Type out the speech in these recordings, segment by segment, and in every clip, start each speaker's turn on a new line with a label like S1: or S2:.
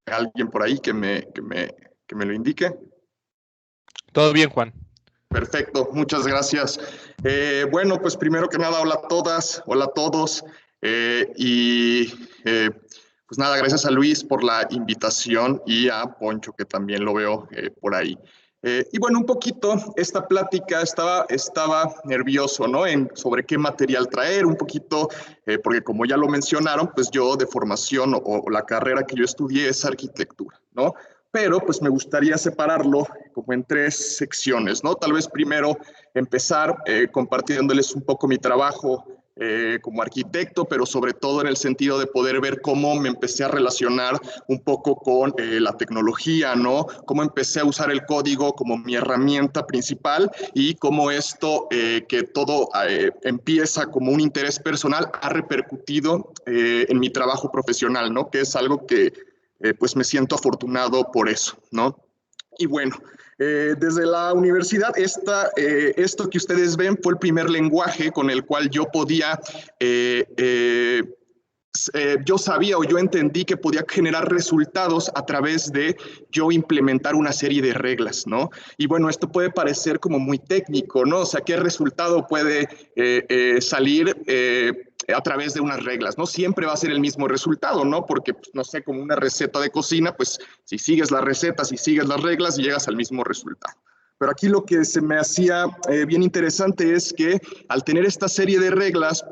S1: alguien por ahí que me lo indique.
S2: Todo bien, Juan.
S1: Perfecto, muchas gracias. Bueno, pues primero que nada, hola a todas, hola a todos. Pues nada, gracias a Luis por la invitación y a Poncho, que también lo veo por ahí. Y bueno, un poquito esta plática estaba nervioso, ¿no? Sobre qué material traer, un poquito, porque como ya lo mencionaron, pues yo de formación o la carrera que yo estudié es arquitectura, ¿no? Pero pues me gustaría separarlo como en tres secciones, ¿no? Tal vez primero empezar compartiéndoles un poco mi trabajo como arquitecto, pero sobre todo en el sentido de poder ver cómo me empecé a relacionar un poco con la tecnología, ¿no? Cómo empecé a usar el código como mi herramienta principal y cómo esto, que todo empieza como un interés personal, ha repercutido en mi trabajo profesional, ¿no? Que es algo que pues me siento afortunado por eso, ¿no? Y bueno, desde la universidad, esto que ustedes ven fue el primer lenguaje con el cual yo podía, yo sabía o yo entendí que podía generar resultados a través de yo implementar una serie de reglas, ¿no? Y bueno, esto puede parecer como muy técnico, ¿no? O sea, ¿qué resultado puede salir a través de unas reglas? No siempre va a ser el mismo resultado, ¿no? Porque, pues, no sé, como una receta de cocina, pues si sigues la receta, si sigues las reglas, llegas al mismo resultado. Pero aquí lo que se me hacía bien interesante es que al tener esta serie de reglas,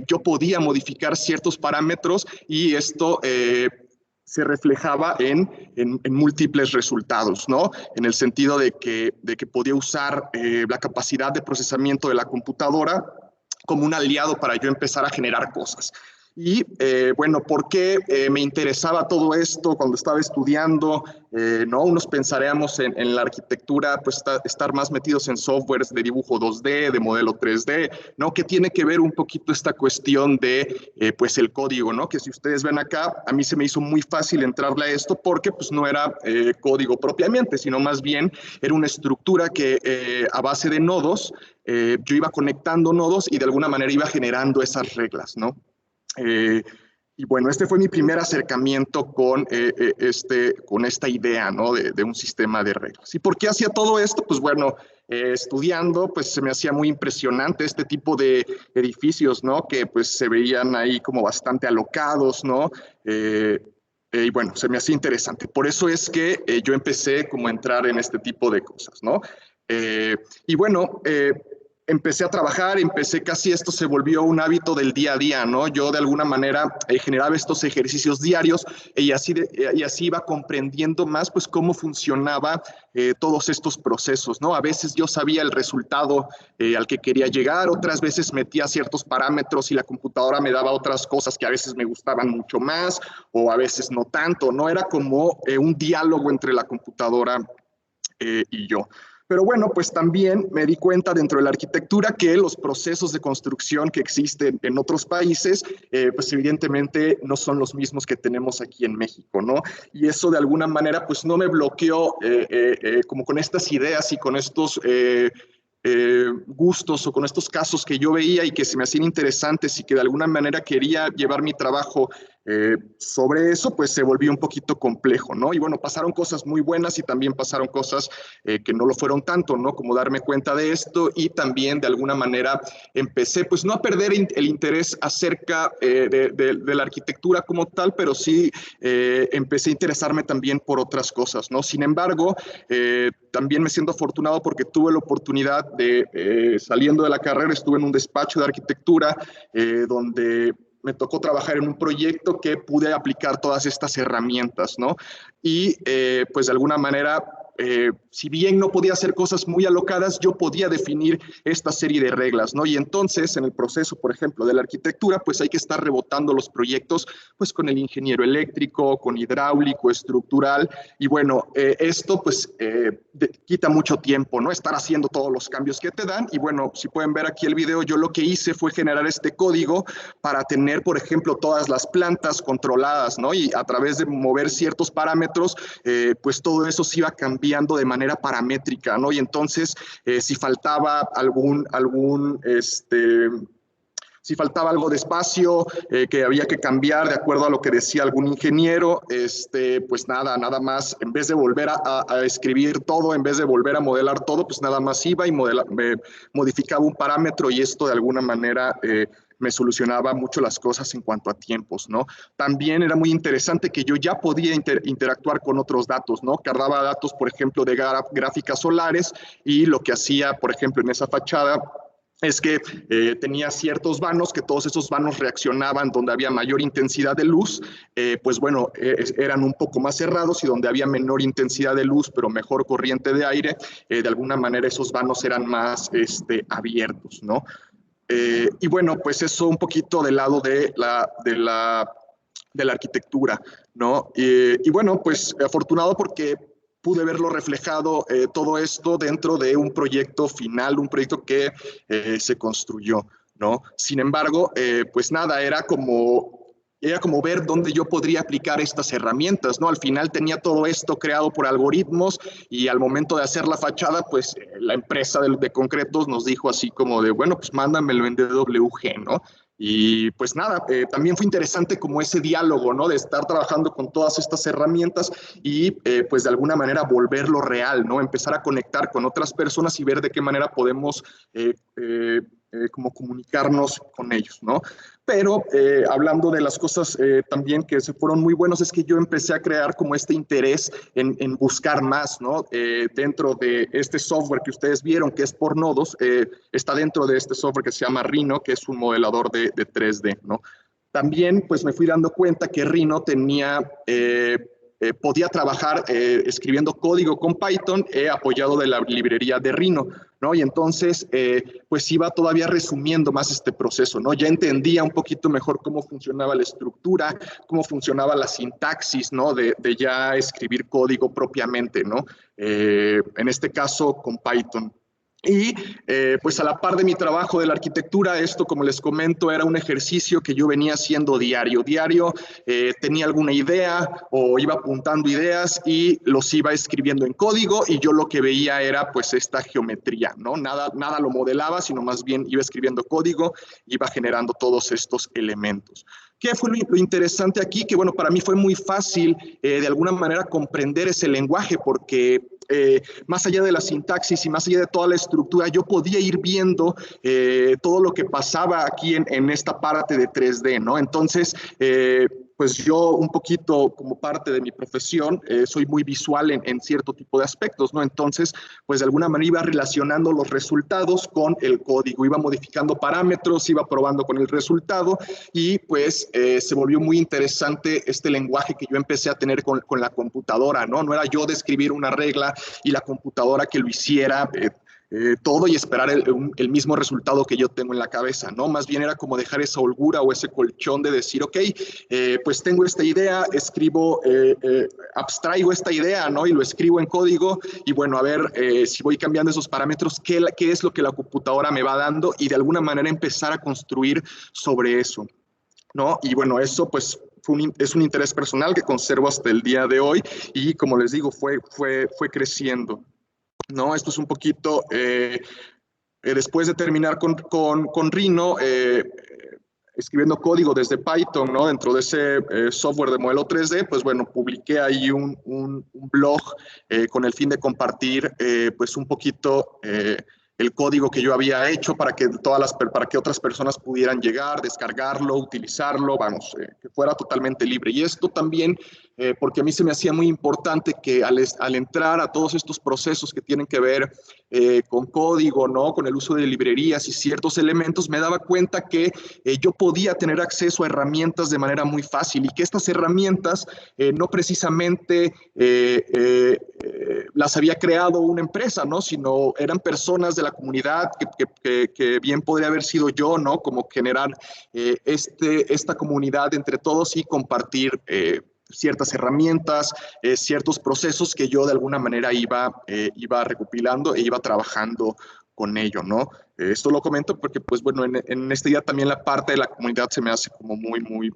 S1: yo podía modificar ciertos parámetros y esto se reflejaba en múltiples resultados, ¿no? En el sentido de que podía usar la capacidad de procesamiento de la computadora como un aliado para yo empezar a generar cosas. Y bueno, ¿por qué me interesaba todo esto cuando estaba estudiando? ¿No? Unos pensaríamos en la arquitectura, pues estar más metidos en softwares de dibujo 2D, de modelo 3D, ¿no? Que tiene que ver un poquito esta cuestión de, pues el código, ¿no? Que si ustedes ven acá, a mí se me hizo muy fácil entrarle a esto porque pues no era código propiamente, sino más bien era una estructura que a base de nodos, yo iba conectando nodos y de alguna manera iba generando esas reglas, ¿no? Eh, y bueno, este fue mi primer acercamiento con esta idea, ¿no? De un sistema de reglas. ¿Y por qué hacía todo esto? Pues bueno, estudiando, pues se me hacía muy impresionante este tipo de edificios, ¿no? Que pues se veían ahí como bastante alocados, ¿no? Y bueno, se me hacía interesante. Por eso es que yo empecé como a entrar en este tipo de cosas, ¿no? Y bueno, empecé a trabajar, casi esto se volvió un hábito del día a día, ¿no? Yo de alguna manera generaba estos ejercicios diarios y así iba comprendiendo más pues cómo funcionaba todos estos procesos, ¿no? A veces yo sabía el resultado al que quería llegar, otras veces metía ciertos parámetros y la computadora me daba otras cosas que a veces me gustaban mucho más o a veces no tanto, ¿no? Era como un diálogo entre la computadora y yo. Pero bueno, pues también me di cuenta dentro de la arquitectura que los procesos de construcción que existen en otros países, pues evidentemente no son los mismos que tenemos aquí en México, ¿no? Y eso de alguna manera pues no me bloqueó como con estas ideas y con estos gustos o con estos casos que yo veía y que se me hacían interesantes y que de alguna manera quería llevar mi trabajo sobre eso, pues se volvió un poquito complejo, ¿no? Y bueno, pasaron cosas muy buenas y también pasaron cosas que no lo fueron tanto, ¿no? Como darme cuenta de esto y también de alguna manera empecé, pues no a perder el interés acerca de la arquitectura como tal, pero sí empecé a interesarme también por otras cosas, ¿no? Sin embargo, también me siento afortunado porque tuve la oportunidad de, saliendo de la carrera, estuve en un despacho de arquitectura donde me tocó trabajar en un proyecto que pude aplicar todas estas herramientas, ¿no? Y pues de alguna manera, si bien no podía hacer cosas muy alocadas, yo podía definir esta serie de reglas, ¿no? Y entonces, en el proceso, por ejemplo, de la arquitectura, pues hay que estar rebotando los proyectos, pues con el ingeniero eléctrico, con hidráulico, estructural, y bueno, esto pues quita mucho tiempo, ¿no? Estar haciendo todos los cambios que te dan, y bueno, si pueden ver aquí el video, yo lo que hice fue generar este código para tener, por ejemplo, todas las plantas controladas, ¿no? Y a través de mover ciertos parámetros, pues todo eso se iba cambiando de manera paramétrica, ¿no? Y entonces, si faltaba Si faltaba algo de espacio que había que cambiar de acuerdo a lo que decía algún ingeniero, pues nada más, en vez de volver a escribir todo, en vez de volver a modelar todo, pues nada más iba y modificaba un parámetro y esto de alguna manera me solucionaba mucho las cosas en cuanto a tiempos, ¿no? También era muy interesante que yo ya podía interactuar con otros datos, ¿no? Cargaba datos, por ejemplo, de gráficas solares y lo que hacía, por ejemplo, en esa fachada es que tenía ciertos vanos, que todos esos vanos reaccionaban donde había mayor intensidad de luz, pues bueno, eran un poco más cerrados y donde había menor intensidad de luz, pero mejor corriente de aire, de alguna manera esos vanos eran más abiertos, ¿no? Y bueno, pues eso un poquito del lado de la arquitectura, ¿no? Y bueno, pues afortunado porque pude verlo reflejado todo esto dentro de un proyecto final, un proyecto que se construyó, ¿no? Sin embargo, pues nada, era como ver dónde yo podría aplicar estas herramientas, ¿no? Al final tenía todo esto creado por algoritmos y al momento de hacer la fachada, pues la empresa de concretos nos dijo así como de, bueno, pues mándamelo en DWG, ¿no? Y pues nada, también fue interesante como ese diálogo, ¿no? De estar trabajando con todas estas herramientas y pues de alguna manera volverlo real, ¿no? Empezar a conectar con otras personas y ver de qué manera podemos como comunicarnos con ellos, ¿no? Pero hablando de las cosas también que se fueron muy buenos, es que yo empecé a crear como este interés en buscar más, ¿no? Dentro de este software que ustedes vieron, que es por nodos, está dentro de este software que se llama Rhino, que es un modelador de 3D, ¿no? También pues me fui dando cuenta que Rhino podía trabajar escribiendo código con Python apoyado de la librería de Rhino, ¿no? Y entonces, pues iba todavía resumiendo más este proceso, ¿no? Ya entendía un poquito mejor cómo funcionaba la estructura, cómo funcionaba la sintaxis, ¿no? De ya escribir código propiamente, ¿no? En este caso, con Python. Y pues a la par de mi trabajo de la arquitectura, esto, como les comento, era un ejercicio que yo venía haciendo diario. Diario tenía alguna idea o iba apuntando ideas y los iba escribiendo en código y yo lo que veía era pues esta geometría, ¿no? Nada lo modelaba, sino más bien iba escribiendo código, iba generando todos estos elementos. ¿Qué fue lo interesante aquí? Que bueno, para mí fue muy fácil de alguna manera comprender ese lenguaje porque más allá de la sintaxis y más allá de toda la estructura, yo podía ir viendo todo lo que pasaba aquí en esta parte de 3D, ¿no? Entonces, pues yo un poquito como parte de mi profesión, soy muy visual en cierto tipo de aspectos, ¿no? Entonces, pues de alguna manera iba relacionando los resultados con el código, iba modificando parámetros, iba probando con el resultado y pues se volvió muy interesante este lenguaje que yo empecé a tener con la computadora, ¿no? No era yo de escribir una regla y la computadora que lo hiciera todo y esperar el mismo resultado que yo tengo en la cabeza, ¿no? Más bien era como dejar esa holgura o ese colchón de decir, ok, pues tengo esta idea, abstraigo esta idea, ¿no? Y lo escribo en código y bueno, a ver si voy cambiando esos parámetros, ¿qué es lo que la computadora me va dando? Y de alguna manera empezar a construir sobre eso, ¿no? Y bueno, eso pues es un interés personal que conservo hasta el día de hoy y como les digo, fue creciendo, ¿no? Esto es un poquito, después de terminar con Rhino, escribiendo código desde Python, ¿no? Dentro de ese software de modelo 3D, pues bueno, publiqué ahí un blog con el fin de compartir pues un poquito el código que yo había hecho para que otras personas pudieran llegar, descargarlo, utilizarlo, vamos, que fuera totalmente libre. Y esto también, porque a mí se me hacía muy importante que al entrar a todos estos procesos que tienen que ver con código, ¿no? Con el uso de librerías y ciertos elementos, me daba cuenta que yo podía tener acceso a herramientas de manera muy fácil y que estas herramientas no precisamente las había creado una empresa, ¿no? Sino eran personas de la comunidad que bien podría haber sido yo, ¿no? Como generar esta comunidad entre todos y compartir ciertas herramientas, ciertos procesos que yo de alguna manera iba recopilando e iba trabajando con ello, ¿no? Esto lo comento porque, pues bueno, en este día también la parte de la comunidad se me hace como muy, muy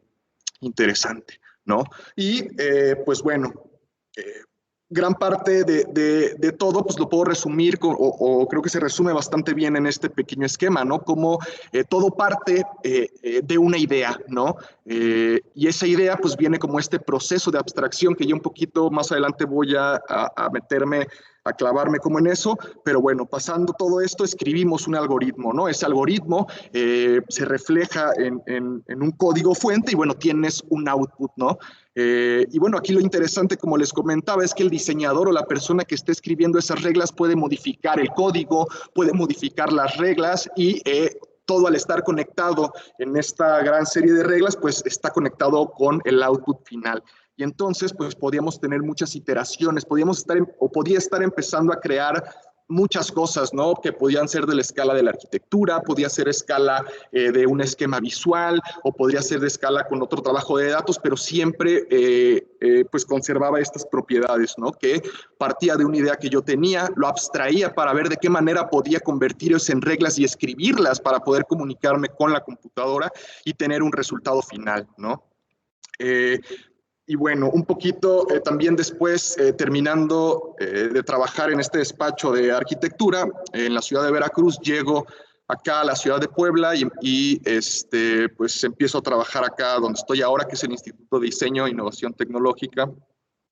S1: interesante, ¿no? Y pues bueno, gran parte de todo, pues lo puedo resumir o creo que se resume bastante bien en este pequeño esquema, ¿no? Como todo parte de una idea, ¿no? Y esa idea pues viene como este proceso de abstracción que yo un poquito más adelante voy a meterme, a clavarme como en eso, pero bueno, pasando todo esto, escribimos un algoritmo, ¿no? Ese algoritmo se refleja en un código fuente y bueno, tienes un output, ¿no? Y bueno, aquí lo interesante, como les comentaba, es que el diseñador o la persona que esté escribiendo esas reglas puede modificar el código, puede modificar las reglas y todo al estar conectado en esta gran serie de reglas, pues está conectado con el output final. Y entonces, pues podíamos tener muchas iteraciones, podíamos estar o podía estar empezando a crear muchas cosas, ¿no? Que podían ser de la escala de la arquitectura, podía ser escala de un esquema visual o podría ser de escala con otro trabajo de datos, pero siempre pues conservaba estas propiedades, ¿no? Que partía de una idea que yo tenía, lo abstraía para ver de qué manera podía convertirlos en reglas y escribirlas para poder comunicarme con la computadora y tener un resultado final, ¿no? Y bueno, un poquito también después, terminando de trabajar en este despacho de arquitectura en la ciudad de Veracruz, llego acá a la ciudad de Puebla pues empiezo a trabajar acá donde estoy ahora, que es el Instituto de Diseño e Innovación Tecnológica,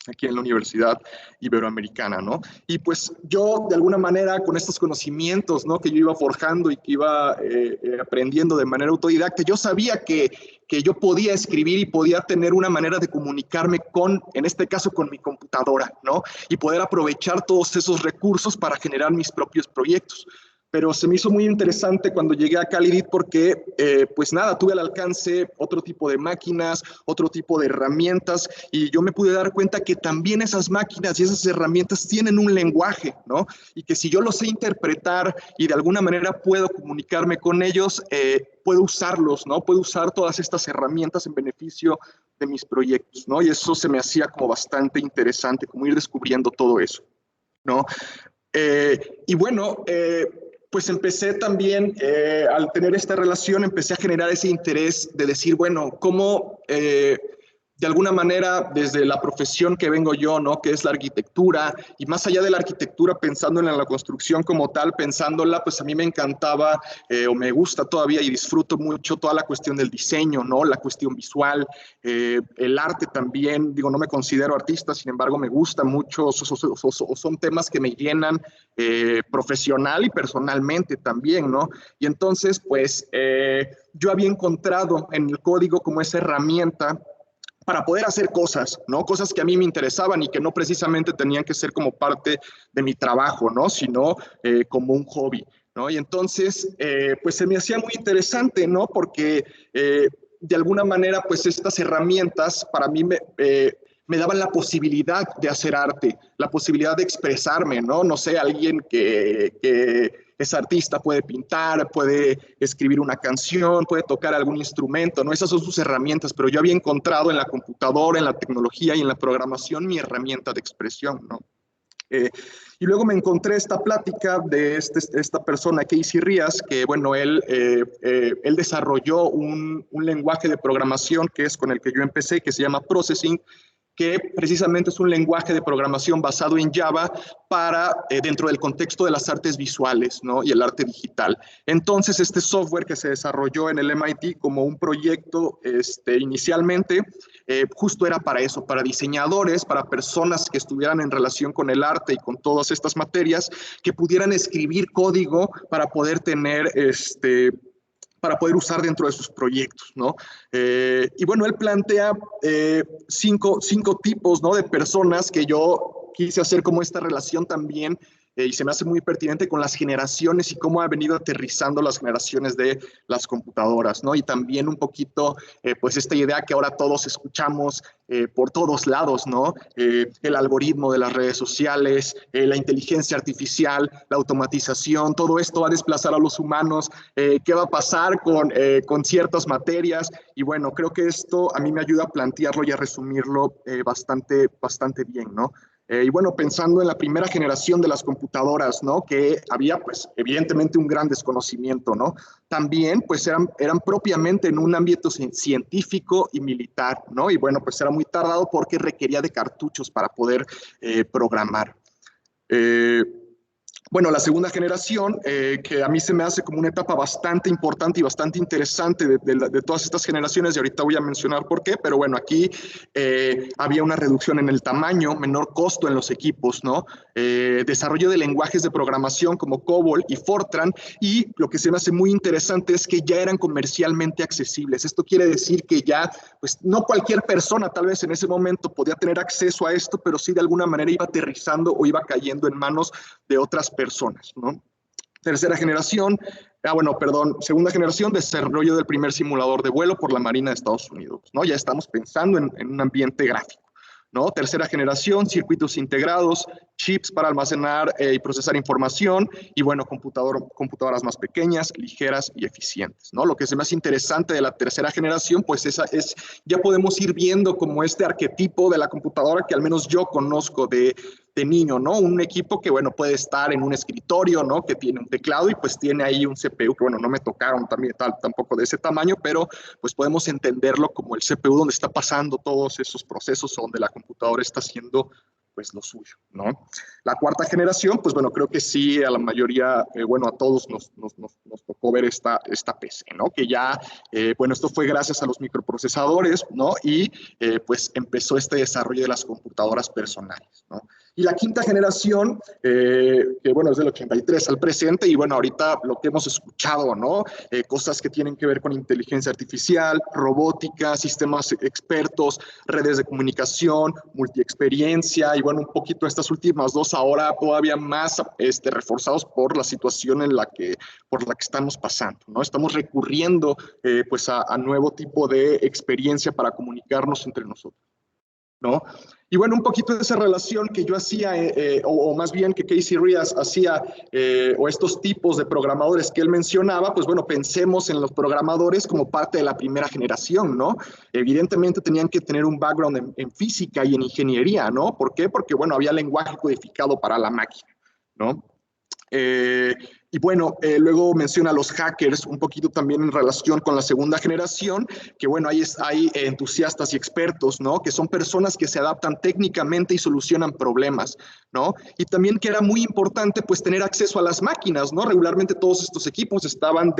S1: aquí en la Universidad Iberoamericana, ¿no? Y pues yo, de alguna manera, con estos conocimientos, ¿no? Que yo iba forjando y que iba aprendiendo de manera autodidacta, yo sabía que yo podía escribir y podía tener una manera de comunicarme con, en este caso, con mi computadora, ¿no? Y poder aprovechar todos esos recursos para generar mis propios proyectos. Pero se me hizo muy interesante cuando llegué a Calidit porque, pues nada, tuve al alcance otro tipo de máquinas, otro tipo de herramientas, y yo me pude dar cuenta que también esas máquinas y esas herramientas tienen un lenguaje, ¿no? Y que si yo lo sé interpretar y de alguna manera puedo comunicarme con ellos, puedo usarlos, ¿no? Puedo usar todas estas herramientas en beneficio de mis proyectos, ¿no? Y eso se me hacía como bastante interesante, como ir descubriendo todo eso, ¿no? Y bueno, pues empecé también, al tener esta relación, empecé a generar ese interés de decir, bueno, ¿cómo de alguna manera desde la profesión que vengo yo, ¿no? Que es la arquitectura, y más allá de la arquitectura, pensando en la construcción como tal, pensándola, pues a mí me encantaba o me gusta todavía y disfruto mucho toda la cuestión del diseño, ¿no? La cuestión visual, el arte también, digo, no me considero artista, sin embargo me gusta mucho, son temas que me llenan profesional y personalmente también, ¿no? Y entonces, pues yo había encontrado en el código como esa herramienta para poder hacer cosas, ¿no? Cosas que a mí me interesaban y que no precisamente tenían que ser como parte de mi trabajo, ¿no? Sino como un hobby, ¿no? Y entonces, pues se me hacía muy interesante, ¿no? Porque de alguna manera, pues estas herramientas para mí me daban la posibilidad de hacer arte, la posibilidad de expresarme, ¿no? No sé, alguien que es artista puede pintar, puede escribir una canción, puede tocar algún instrumento, ¿no? Esas son sus herramientas, pero yo había encontrado en la computadora, en la tecnología y en la programación mi herramienta de expresión, ¿no? Y luego me encontré esta plática de esta persona, Casey Rías, que bueno, él desarrolló un lenguaje de programación que es con el que yo empecé, que se llama Processing, que precisamente es un lenguaje de programación basado en Java para dentro del contexto de las artes visuales, ¿no? Y el arte digital. Entonces, este software que se desarrolló en el MIT como un proyecto inicialmente, justo era para eso, para diseñadores, para personas que estuvieran en relación con el arte y con todas estas materias, que pudieran escribir código para poder tener para poder usar dentro de sus proyectos, ¿no? Y bueno, él plantea cinco tipos, ¿no? De personas que yo quise hacer como esta relación también y se me hace muy pertinente con las generaciones y cómo ha venido aterrizando las generaciones de las computadoras, ¿no? Y también un poquito, pues esta idea que ahora todos escuchamos por todos lados, ¿no? El algoritmo de las redes sociales, la inteligencia artificial, la automatización, todo esto va a desplazar a los humanos, qué va a pasar con ciertas materias, y bueno, creo que esto a mí me ayuda a plantearlo y a resumirlo bastante bien, ¿no? Y bueno, pensando en la primera generación de las computadoras, ¿no? Que había, pues, evidentemente un gran desconocimiento, ¿no? También, pues, eran propiamente en un ámbito científico y militar, ¿no? Y bueno, pues era muy tardado porque requería de cartuchos para poder programar. Eh, bueno, la segunda generación, que a mí se me hace como una etapa bastante importante y bastante interesante de todas estas generaciones, y ahorita voy a mencionar por qué, pero bueno, aquí había una reducción en el tamaño, menor costo en los equipos, ¿no? Desarrollo de lenguajes de programación como COBOL y Fortran, y lo que se me hace muy interesante es que ya eran comercialmente accesibles. Esto quiere decir que ya, pues no cualquier persona tal vez en ese momento podía tener acceso a esto, pero sí de alguna manera iba aterrizando o iba cayendo en manos de otras personas, ¿no? Tercera generación, segunda generación, desarrollo del primer simulador de vuelo por la Marina de Estados Unidos, ¿no? Ya estamos pensando en un ambiente gráfico, ¿no? Tercera generación, circuitos integrados, chips para almacenar y procesar información, y bueno, computadoras más pequeñas, ligeras y eficientes, ¿no? Lo que se me hace interesante de la tercera generación, pues ya podemos ir viendo como este arquetipo de la computadora que al menos yo conozco de niño, ¿no? Un equipo que, bueno, puede estar en un escritorio, ¿no? Que tiene un teclado y pues tiene ahí un CPU que, bueno, no me tocaron tampoco de ese tamaño, pero pues podemos entenderlo como el CPU donde está pasando todos esos procesos, donde la computadora está haciendo pues lo suyo, ¿no? La cuarta generación, pues bueno, creo que sí, a la mayoría, a todos nos tocó ver esta PC, ¿no? Que ya, esto fue gracias a los microprocesadores, ¿no? Y pues empezó este desarrollo de las computadoras personales, ¿no? Y la quinta generación, que bueno, es del 83 al presente, y bueno, ahorita lo que hemos escuchado, ¿no? Cosas que tienen que ver con inteligencia artificial, robótica, sistemas expertos, redes de comunicación, multiexperiencia, y bueno, un poquito estas últimas dos ahora todavía más reforzados por la situación por la que estamos pasando, ¿no? Estamos recurriendo pues a nuevo tipo de experiencia para comunicarnos entre nosotros, ¿no? Y bueno, un poquito de esa relación que yo hacía, o más bien que Casey Reas hacía, o estos tipos de programadores que él mencionaba, pues bueno, pensemos en los programadores como parte de la primera generación, ¿no? Evidentemente tenían que tener un background en física y en ingeniería, ¿no? ¿Por qué? Porque, bueno, había lenguaje codificado para la máquina, ¿no? Y bueno, luego menciona a los hackers un poquito también en relación con la segunda generación, que bueno, hay entusiastas y expertos, ¿no? Que son personas que se adaptan técnicamente y solucionan problemas, ¿no? Y también que era muy importante pues tener acceso a las máquinas, ¿no? Regularmente todos estos equipos eran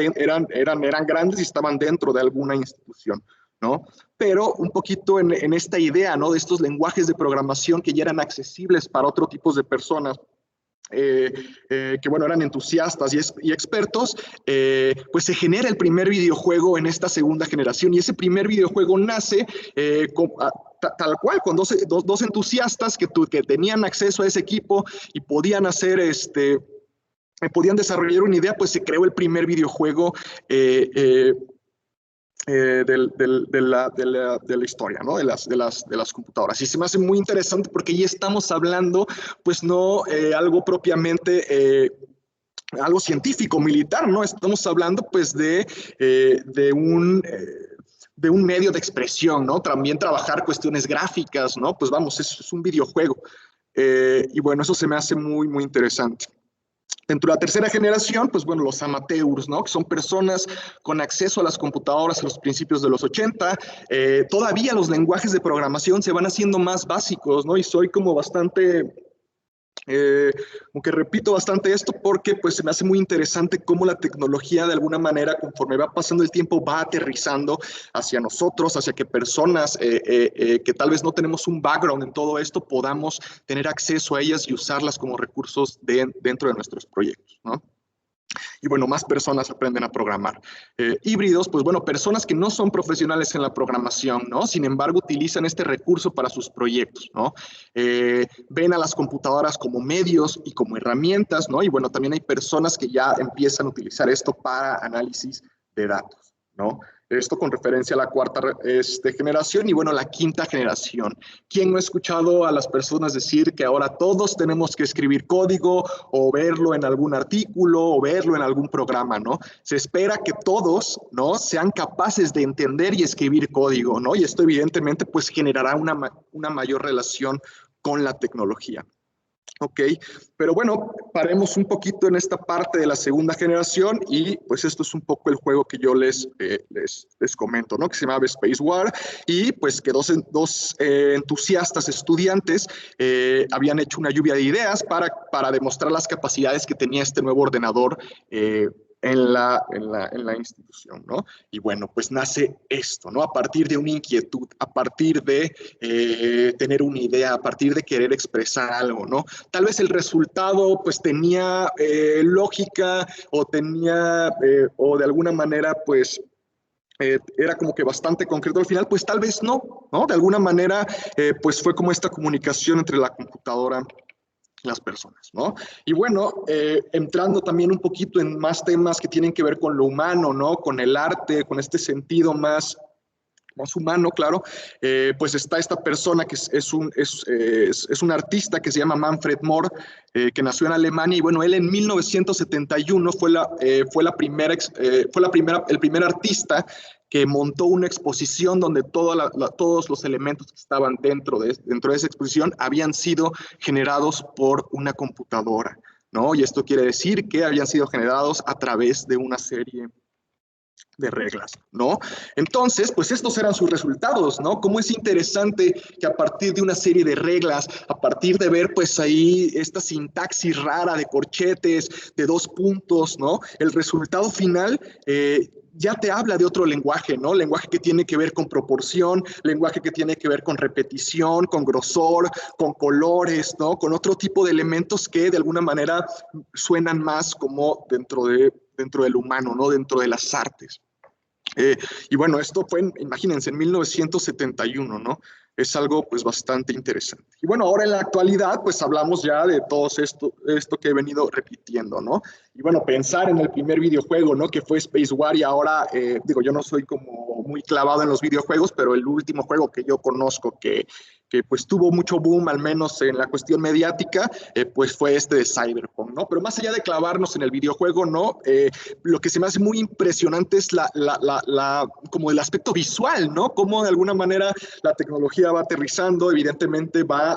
S1: grandes y estaban dentro de alguna institución, ¿no? Pero un poquito en esta idea, ¿no? De estos lenguajes de programación que ya eran accesibles para otro tipo de personas, que bueno, eran entusiastas y expertos, pues se genera el primer videojuego en esta segunda generación, y ese primer videojuego nace tal cual, con dos entusiastas que tenían acceso a ese equipo y podían hacer podían desarrollar una idea, pues se creó el primer videojuego de la historia, ¿no? De las computadoras. Y se me hace muy interesante porque ya estamos hablando, pues no algo propiamente, algo científico, militar, ¿no? Estamos hablando pues de un medio de expresión, ¿no? También trabajar cuestiones gráficas, ¿no? Pues vamos, es un videojuego. Y bueno, eso se me hace muy, muy interesante. Dentro de la tercera generación, pues bueno, los amateurs, ¿no? Que son personas con acceso a las computadoras a los principios de los 80. Todavía los lenguajes de programación se van haciendo más básicos, ¿no? Y soy como bastante, aunque repito bastante esto porque pues se me hace muy interesante cómo la tecnología de alguna manera conforme va pasando el tiempo va aterrizando hacia nosotros, hacia que personas que tal vez no tenemos un background en todo esto podamos tener acceso a ellas y usarlas como recursos dentro de nuestros proyectos, ¿no? Y bueno, más personas aprenden a programar. Híbridos, pues bueno, personas que no son profesionales en la programación, ¿no? Sin embargo, utilizan este recurso para sus proyectos, ¿no? Ven a las computadoras como medios y como herramientas, ¿no? Y bueno, también hay personas que ya empiezan a utilizar esto para análisis de datos, ¿no? Esto con referencia a la cuarta generación y bueno, la quinta generación. ¿Quién no ha escuchado a las personas decir que ahora todos tenemos que escribir código o verlo en algún artículo o verlo en algún programa, ¿no? Se espera que todos, ¿no? Sean capaces de entender y escribir código, ¿no? Y esto evidentemente pues generará una mayor relación con la tecnología. Ok, pero bueno, paremos un poquito en esta parte de la segunda generación y pues esto es un poco el juego que yo les comento, ¿no? Que se llamaba Space War y pues que dos entusiastas estudiantes habían hecho una lluvia de ideas para demostrar las capacidades que tenía este nuevo ordenador en la institución, ¿no? Y bueno, pues nace esto, ¿no? A partir de una inquietud, a partir de tener una idea, a partir de querer expresar algo, ¿no? Tal vez el resultado pues tenía lógica o tenía, o de alguna manera pues era como que bastante concreto al final, pues tal vez no, ¿no? De alguna manera pues fue como esta comunicación entre la computadora las personas, ¿no? Y bueno, entrando también un poquito en más temas que tienen que ver con lo humano, ¿no? Con el arte, con este sentido más humano, claro, pues está esta persona que es un artista que se llama Manfred Mohr, que nació en Alemania, y bueno, él en 1971 el primer artista que montó una exposición donde todos los elementos que estaban dentro de esa exposición habían sido generados por una computadora, ¿no? Y esto quiere decir que habían sido generados a través de una serie de reglas, ¿no? Entonces, pues estos eran sus resultados, ¿no? Cómo es interesante que a partir de una serie de reglas, a partir de ver pues ahí esta sintaxis rara de corchetes, de dos puntos, ¿no? El resultado final ya te habla de otro lenguaje, ¿no? Lenguaje que tiene que ver con proporción, lenguaje que tiene que ver con repetición, con grosor, con colores, ¿no? Con otro tipo de elementos que de alguna manera suenan más como dentro del humano, ¿no? Dentro de las artes. Y bueno, esto fue, imagínense, en 1971, ¿no? Es algo pues bastante interesante. Y bueno, ahora en la actualidad pues hablamos ya de todo esto que he venido repitiendo, ¿no? Y bueno, pensar en el primer videojuego, ¿no? Que fue Space War y ahora, digo, yo no soy como muy clavado en los videojuegos, pero el último juego que yo conozco que pues tuvo mucho boom, al menos en la cuestión mediática, pues fue este de Cyberpunk, ¿no? Pero más allá de clavarnos en el videojuego, ¿no? Lo que se me hace muy impresionante es como el aspecto visual, ¿no? Cómo de alguna manera la tecnología va aterrizando, evidentemente va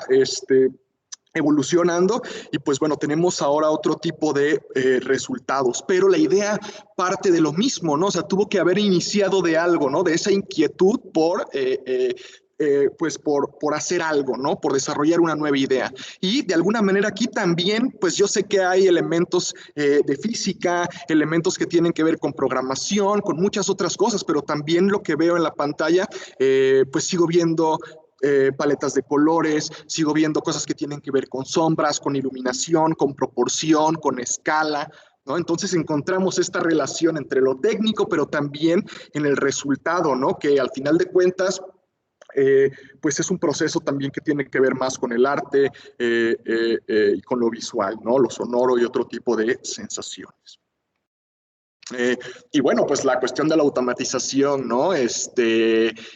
S1: evolucionando y pues bueno, tenemos ahora otro tipo de resultados, pero la idea parte de lo mismo, ¿no? O sea, tuvo que haber iniciado de algo, ¿no? De esa inquietud pues por hacer algo, ¿no? Por desarrollar una nueva idea. Y de alguna manera aquí también, pues yo sé que hay elementos de física, elementos que tienen que ver con programación, con muchas otras cosas, pero también lo que veo en la pantalla, pues sigo viendo paletas de colores, sigo viendo cosas que tienen que ver con sombras, con iluminación, con proporción, con escala, ¿no? Entonces encontramos esta relación entre lo técnico, pero también en el resultado, ¿no? Que al final de cuentas pues es un proceso también que tiene que ver más con el arte y con lo visual, ¿no? Lo sonoro y otro tipo de sensaciones. Y bueno, pues la cuestión de la automatización, ¿no? Y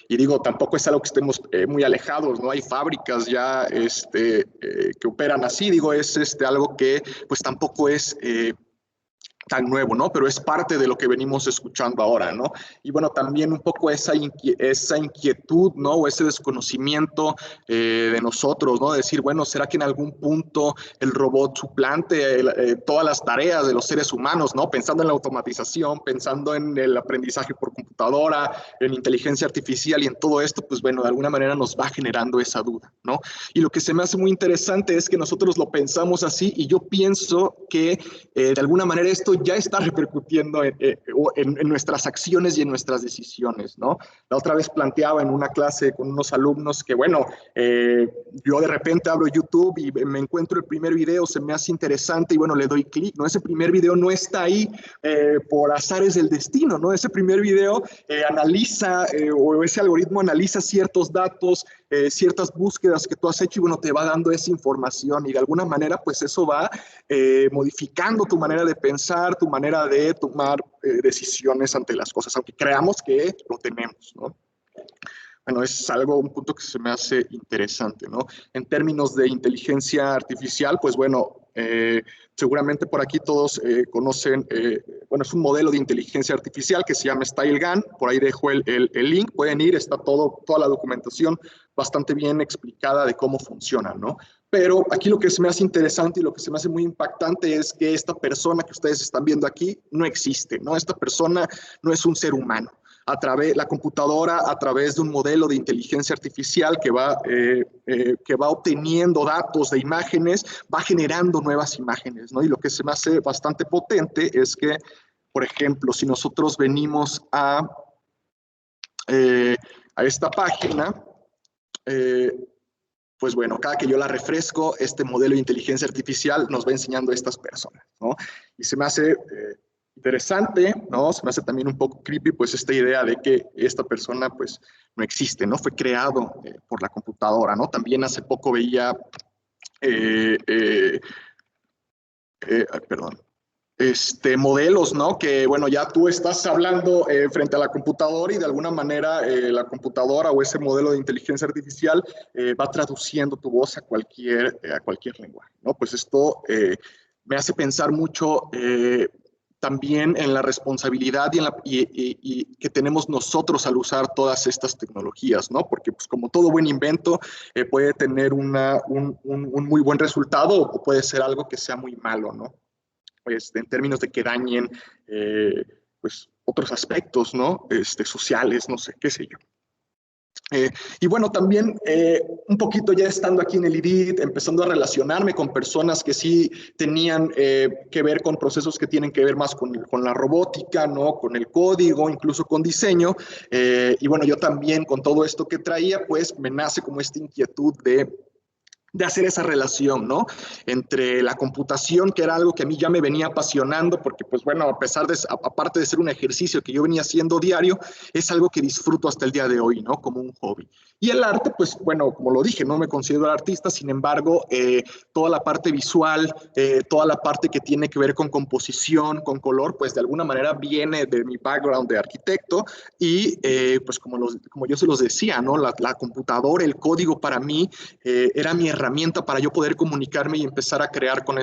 S1: digo, tampoco es algo que estemos muy alejados, ¿no? Hay fábricas ya que operan así, digo, es algo que pues tampoco es tan nuevo, ¿no? Pero es parte de lo que venimos escuchando ahora, ¿no? Y bueno, también un poco esa inquietud, ¿no? O ese desconocimiento de nosotros, ¿no? Decir, bueno, ¿será que en algún punto el robot suplante todas las tareas de los seres humanos, ¿no? Pensando en la automatización, pensando en el aprendizaje por computadora, en inteligencia artificial y en todo esto, pues bueno, de alguna manera nos va generando esa duda, ¿no? Y lo que se me hace muy interesante es que nosotros lo pensamos así y yo pienso que de alguna manera esto ya está repercutiendo en nuestras acciones y en nuestras decisiones, ¿no? La otra vez planteaba en una clase con unos alumnos que, bueno, yo de repente abro YouTube y me encuentro el primer video, se me hace interesante y, bueno, le doy clic, ¿no? Ese primer video no está ahí por azares del destino, ¿no? Ese primer video analiza o ese algoritmo analiza ciertos datos, ciertas búsquedas que tú has hecho y, bueno, te va dando esa información y de alguna manera, pues eso va modificando tu manera de pensar, tu manera de tomar decisiones ante las cosas, aunque creamos que lo tenemos, ¿no? Bueno, es un punto que se me hace interesante, ¿no? En términos de inteligencia artificial, pues bueno, Seguramente por aquí todos conocen, bueno, es un modelo de inteligencia artificial que se llama StyleGAN. Por ahí dejo el link, pueden ir, está toda la documentación bastante bien explicada de cómo funciona, ¿no? Pero aquí lo que se me hace interesante y lo que se me hace muy impactante es que esta persona que ustedes están viendo aquí no existe, ¿no? Esta persona no es un ser humano. La computadora, a través de un modelo de inteligencia artificial que va obteniendo datos de imágenes, va generando nuevas imágenes, ¿no? Y lo que se me hace bastante potente es que, por ejemplo, si nosotros venimos a esta página, pues bueno, cada que yo la refresco, este modelo de inteligencia artificial nos va enseñando a estas personas, ¿no? Y se me hace interesante, ¿no? Se me hace también un poco creepy, pues esta idea de que esta persona, pues, no existe, ¿no? Fue creado por la computadora, ¿no? También hace poco veía, perdón, modelos, ¿no? Que, bueno, ya tú estás hablando frente a la computadora y de alguna manera la computadora o ese modelo de inteligencia artificial va traduciendo tu voz a cualquier lenguaje, ¿no? Pues esto me hace pensar mucho también en la responsabilidad y que tenemos nosotros al usar todas estas tecnologías, ¿no? Porque pues como todo buen invento puede tener un muy buen resultado o puede ser algo que sea muy malo, ¿no? Pues, en términos de que dañen pues, otros aspectos, ¿no? Sociales, no sé, qué sé yo. Y bueno, también un poquito ya estando aquí en el IDIT, empezando a relacionarme con personas que sí tenían que ver con procesos que tienen que ver más con la robótica, ¿no? Con el código, incluso con diseño. Y bueno, yo también con todo esto que traía, pues me nace como esta inquietud de hacer esa relación, ¿no? Entre la computación, que era algo que a mí ya me venía apasionando, porque pues bueno, aparte de ser un ejercicio que yo venía haciendo diario, es algo que disfruto hasta el día de hoy, ¿no? Como un hobby. Y el arte, pues bueno, como lo dije, no me considero artista, sin embargo, toda la parte visual, toda la parte que tiene que ver con composición, con color, pues de alguna manera viene de mi background de arquitecto y pues como yo se los decía, ¿no? La computadora, el código para mí era mi herramienta para yo poder comunicarme y empezar a crear con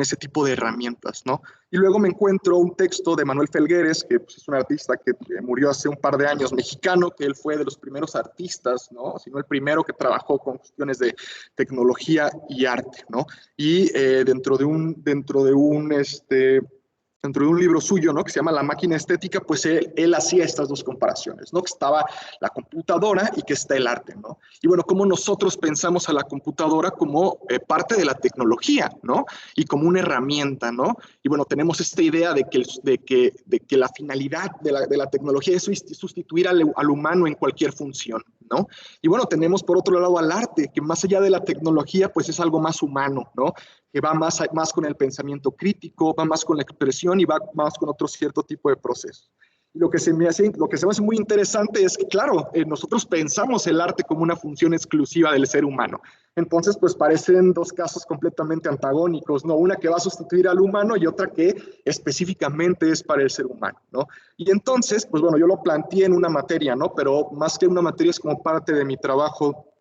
S1: ese tipo de herramientas, ¿no? Y luego me encuentro un texto de Manuel Felgueres, que pues, es un artista que murió hace un par de años, mexicano, que él fue de los primeros artistas, ¿no? Si no el primero que trabajó con cuestiones de tecnología y arte, ¿no? Y dentro de un libro suyo, ¿no? Que se llama La máquina estética, pues él hacía estas dos comparaciones, ¿no? Que estaba la computadora y que está el arte, ¿no? Y bueno, cómo nosotros pensamos a la computadora como parte de la tecnología, ¿no? Y como una herramienta, ¿no? Y bueno, tenemos esta idea de que la finalidad de la tecnología es sustituir al humano en cualquier función, ¿no? Y bueno, tenemos por otro lado al arte, que más allá de la tecnología, pues es algo más humano, ¿no? Que va más con el pensamiento crítico, va más con la expresión y va más con otro cierto tipo de procesos. Y lo que se me hace muy interesante es que, claro, nosotros pensamos el arte como una función exclusiva del ser humano. Entonces, pues parecen dos casos completamente antagónicos, ¿no? Una que va a sustituir al humano y otra que específicamente es para el ser humano, ¿no? Y entonces, pues bueno, yo lo planteé en una materia, ¿no? Pero más que una materia es como parte de mi trabajo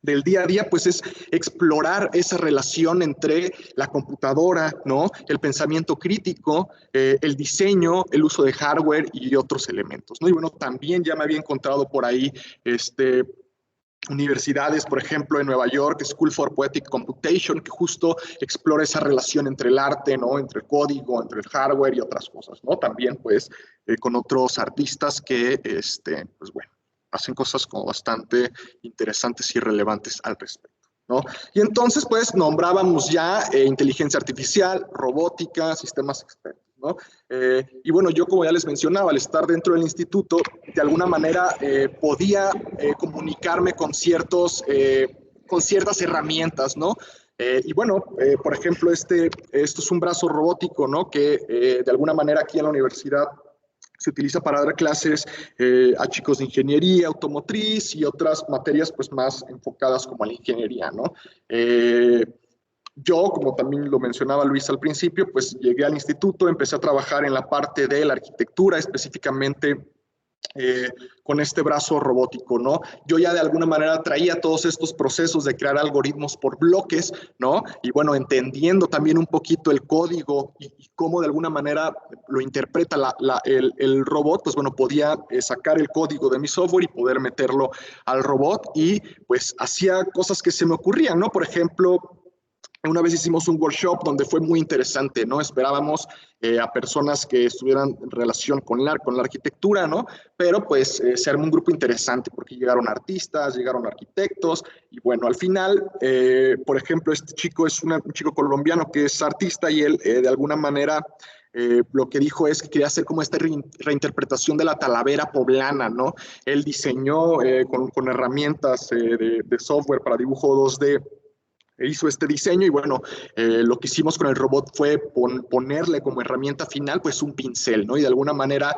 S1: del día a día, pues es explorar esa relación entre la computadora, ¿no? El pensamiento crítico, el diseño, el uso de hardware y otros elementos, ¿no? Y bueno, también ya me había encontrado por ahí, universidades, por ejemplo, en Nueva York, School for Poetic Computation, que justo explora esa relación entre el arte, ¿no? Entre el código, entre el hardware y otras cosas, ¿no? También, pues, con otros artistas que, pues bueno, hacen cosas como bastante interesantes y relevantes al respecto, ¿no? Y entonces, pues, nombrábamos ya inteligencia artificial, robótica, sistemas expertos, ¿no? Y bueno, yo como ya les mencionaba, al estar dentro del instituto, de alguna manera podía comunicarme con ciertas herramientas, ¿no? Y bueno, por ejemplo, esto es un brazo robótico, ¿no? Que de alguna manera aquí en la universidad se utiliza para dar clases a chicos de ingeniería automotriz y otras materias pues más enfocadas como a la ingeniería, ¿no? Yo, como también lo mencionaba Luis al principio, pues llegué al instituto, empecé a trabajar en la parte de la arquitectura, específicamente eh, con este brazo robótico, ¿no? Yo ya de alguna manera traía todos estos procesos de crear algoritmos por bloques, ¿no? Y bueno, entendiendo también un poquito el código y cómo de alguna manera lo interpreta el robot, pues bueno, podía sacar el código de mi software y poder meterlo al robot y pues hacía cosas que se me ocurrían, ¿no? Por ejemplo, una vez hicimos un workshop donde fue muy interesante, ¿no? Esperábamos a personas que estuvieran en relación con la arquitectura, ¿no? Pero pues se armó un grupo interesante porque llegaron artistas, llegaron arquitectos y bueno, al final, por ejemplo, este chico es un chico colombiano que es artista y él de alguna manera lo que dijo es que quería hacer como esta reinterpretación de la Talavera poblana, ¿no? Él diseñó con herramientas de software para dibujo 2D hizo este diseño y bueno, lo que hicimos con el robot fue ponerle como herramienta final pues un pincel, ¿no? Y de alguna manera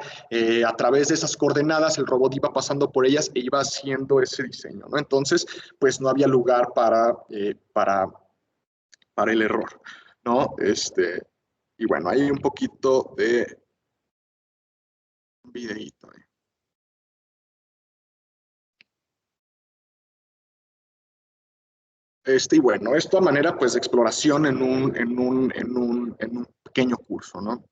S1: a través de esas coordenadas el robot iba pasando por ellas e iba haciendo ese diseño, ¿no? Entonces pues no había lugar para el error, ¿no? Y bueno, hay un poquito de un videíto. Y bueno, esto a manera pues de exploración en un pequeño curso, ¿no?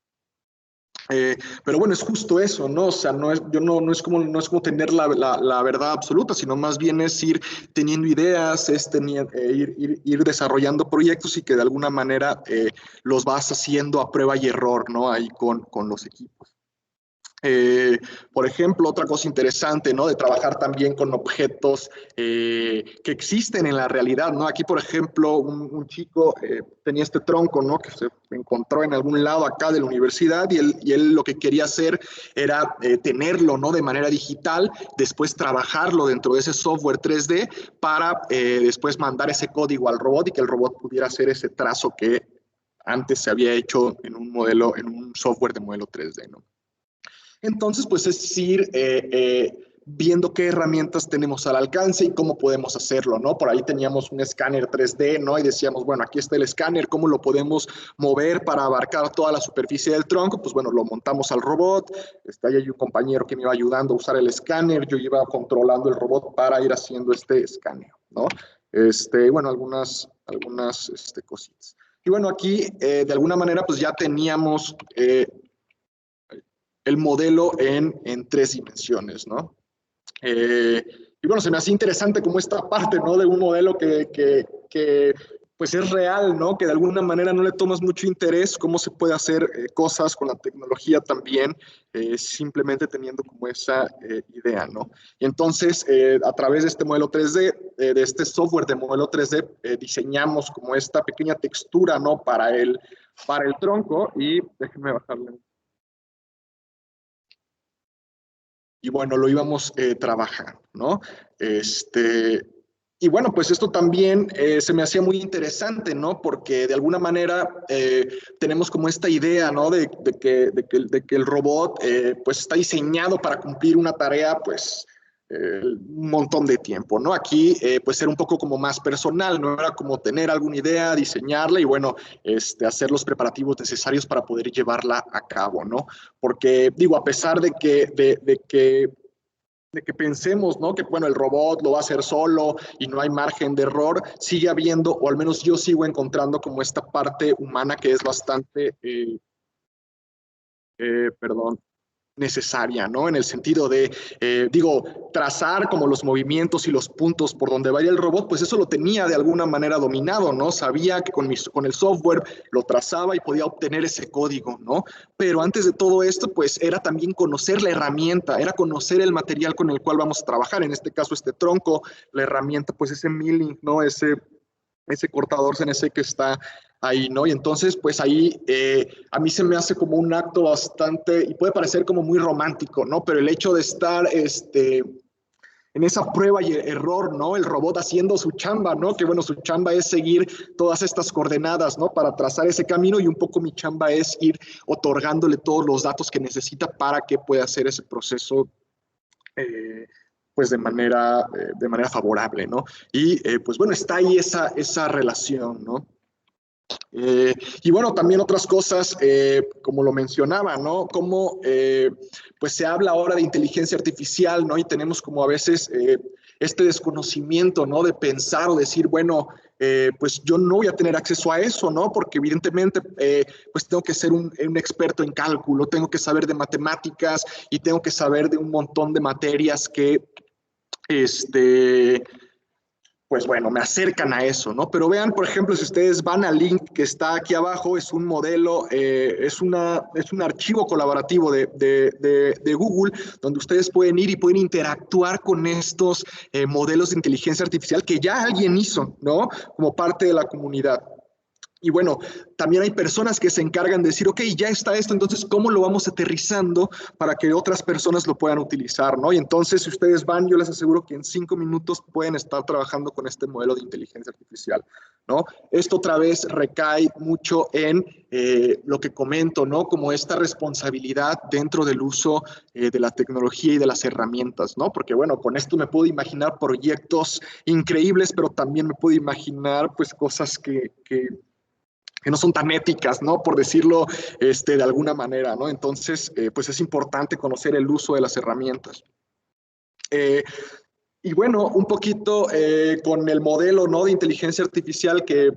S1: Pero bueno, es justo eso, ¿no? O sea, no es como tener la verdad absoluta, sino más bien es ir teniendo ideas, ir desarrollando proyectos y que de alguna manera los vas haciendo a prueba y error, ¿no? Ahí con los equipos. Por ejemplo, otra cosa interesante, ¿no? De trabajar también con objetos que existen en la realidad, ¿no? Aquí, por ejemplo, un chico tenía este tronco, ¿no? Que se encontró en algún lado acá de la universidad y él lo que quería hacer era tenerlo, ¿no? De manera digital, después trabajarlo dentro de ese software 3D para después mandar ese código al robot y que el robot pudiera hacer ese trazo que antes se había hecho en un modelo, en un software de modelo 3D, ¿no? Entonces, pues es ir viendo qué herramientas tenemos al alcance y cómo podemos hacerlo, ¿no? Por ahí teníamos un escáner 3D, ¿no? Y decíamos, bueno, aquí está el escáner, ¿cómo lo podemos mover para abarcar toda la superficie del tronco? Pues bueno, lo montamos al robot, ahí hay un compañero que me iba ayudando a usar el escáner, yo iba controlando el robot para ir haciendo este escáner, ¿no? Bueno, algunas cositas. Y bueno, aquí de alguna manera pues ya teníamos el modelo en 3 dimensiones, ¿no? Eh, y bueno, se me hacía interesante como esta parte, ¿no? De un modelo que pues es real, ¿no? Que de alguna manera no le tomas mucho interés, cómo se puede hacer cosas con la tecnología también, simplemente teniendo como esa idea, ¿no? Y entonces, a través de este modelo 3D, de este software de modelo 3D, diseñamos como esta pequeña textura, ¿no? Para el tronco y déjenme bajarle y bueno, lo íbamos trabajando, ¿no? Este, y bueno, pues esto también se me hacía muy interesante, ¿no? Porque de alguna manera tenemos como esta idea, ¿no? De que el robot pues está diseñado para cumplir una tarea, pues un montón de tiempo, ¿no? Aquí pues era un poco como más personal, ¿no? Era como tener alguna idea, diseñarla y bueno, hacer los preparativos necesarios para poder llevarla a cabo, ¿no? Porque digo, a pesar de que pensemos, ¿no? Que bueno, el robot lo va a hacer solo y no hay margen de error, sigue habiendo, o al menos yo sigo encontrando como esta parte humana que es bastante, perdón, necesaria, ¿no? En el sentido de, digo, trazar como los movimientos y los puntos por donde vaya el robot, pues eso lo tenía de alguna manera dominado, ¿no? Sabía que con el software lo trazaba y podía obtener ese código, ¿no? Pero antes de todo esto, pues era también conocer la herramienta, era conocer el material con el cual vamos a trabajar, en este caso este tronco, la herramienta, pues ese milling, ¿no? Ese cortador CNC que está ahí, ¿no? Y entonces, pues ahí a mí se me hace como un acto bastante, y puede parecer como muy romántico, ¿no? Pero el hecho de estar en esa prueba y error, ¿no? El robot haciendo su chamba, ¿no? Que bueno, su chamba es seguir todas estas coordenadas, ¿no? Para trazar ese camino y un poco mi chamba es ir otorgándole todos los datos que necesita para que pueda hacer ese proceso eh, pues de manera favorable, ¿no? Y pues bueno, está ahí esa relación, ¿no? Y bueno, también otras cosas, como lo mencionaba, ¿no? Como pues se habla ahora de inteligencia artificial, ¿no? Y tenemos como a veces este desconocimiento, ¿no? De pensar o decir, bueno, pues yo no voy a tener acceso a eso, ¿no? Porque evidentemente, pues tengo que ser un experto en cálculo, tengo que saber de matemáticas y tengo que saber de un montón de materias que, este, pues bueno, me acercan a eso, ¿no? Pero vean, por ejemplo, si ustedes van al link que está aquí abajo, es un modelo, es un archivo colaborativo de Google, donde ustedes pueden ir y pueden interactuar con estos modelos de inteligencia artificial que ya alguien hizo, ¿no? Como parte de la comunidad. Y bueno, también hay personas que se encargan de decir, ok, ya está esto, entonces, ¿cómo lo vamos aterrizando para que otras personas lo puedan utilizar, ¿no? Y entonces, si ustedes van, yo les aseguro que en 5 minutos pueden estar trabajando con este modelo de inteligencia artificial, ¿no? Esto otra vez recae mucho en lo que comento, ¿no? Como esta responsabilidad dentro del uso de la tecnología y de las herramientas, ¿no? Porque, bueno, con esto me puedo imaginar proyectos increíbles, pero también me puedo imaginar, pues, cosas que no son tan éticas, ¿no? Por decirlo de alguna manera, ¿no? Entonces, pues es importante conocer el uso de las herramientas. Eh, y bueno, un poquito con el modelo, ¿no? De inteligencia artificial que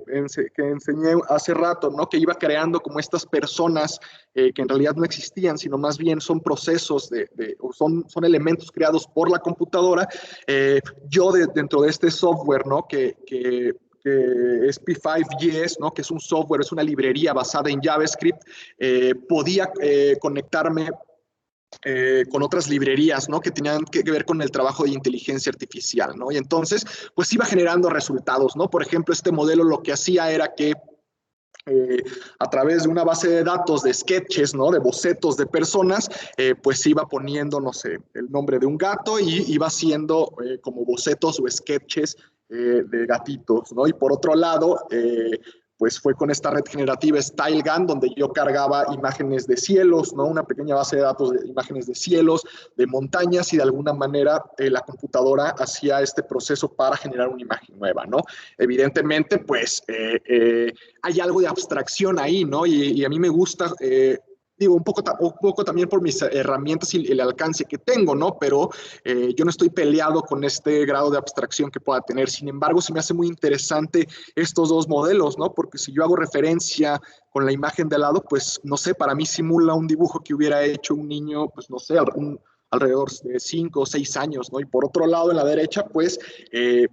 S1: enseñé hace rato, ¿no? Que iba creando como estas personas que en realidad no existían, sino más bien son procesos o son elementos creados por la computadora. Yo dentro de este software, ¿no? Que es P5.js, ¿no? Que es un software, es una librería basada en JavaScript, podía conectarme con otras librerías, ¿no? Que tenían que ver con el trabajo de inteligencia artificial, ¿no? Y entonces, pues iba generando resultados, ¿no? Por ejemplo, este modelo lo que hacía era que a través de una base de datos de sketches, ¿no? De bocetos de personas, pues iba poniendo, no sé, el nombre de un gato y iba haciendo como bocetos o sketches de gatitos, ¿no? Y por otro lado, pues fue con esta red generativa StyleGAN, donde yo cargaba imágenes de cielos, ¿no? Una pequeña base de datos de imágenes de cielos, de montañas, y de alguna manera la computadora hacía este proceso para generar una imagen nueva, ¿no? Evidentemente, pues hay algo de abstracción ahí, ¿no? Y a mí me gusta, digo, un poco también por mis herramientas y el alcance que tengo, ¿no? Pero yo no estoy peleado con este grado de abstracción que pueda tener. Sin embargo, se me hace muy interesante estos dos modelos, ¿no? Porque si yo hago referencia con la imagen de lado, pues, no sé, para mí simula un dibujo que hubiera hecho un niño, pues, no sé, alrededor de 5 o 6 años, ¿no? Y por otro lado, en la derecha, pues,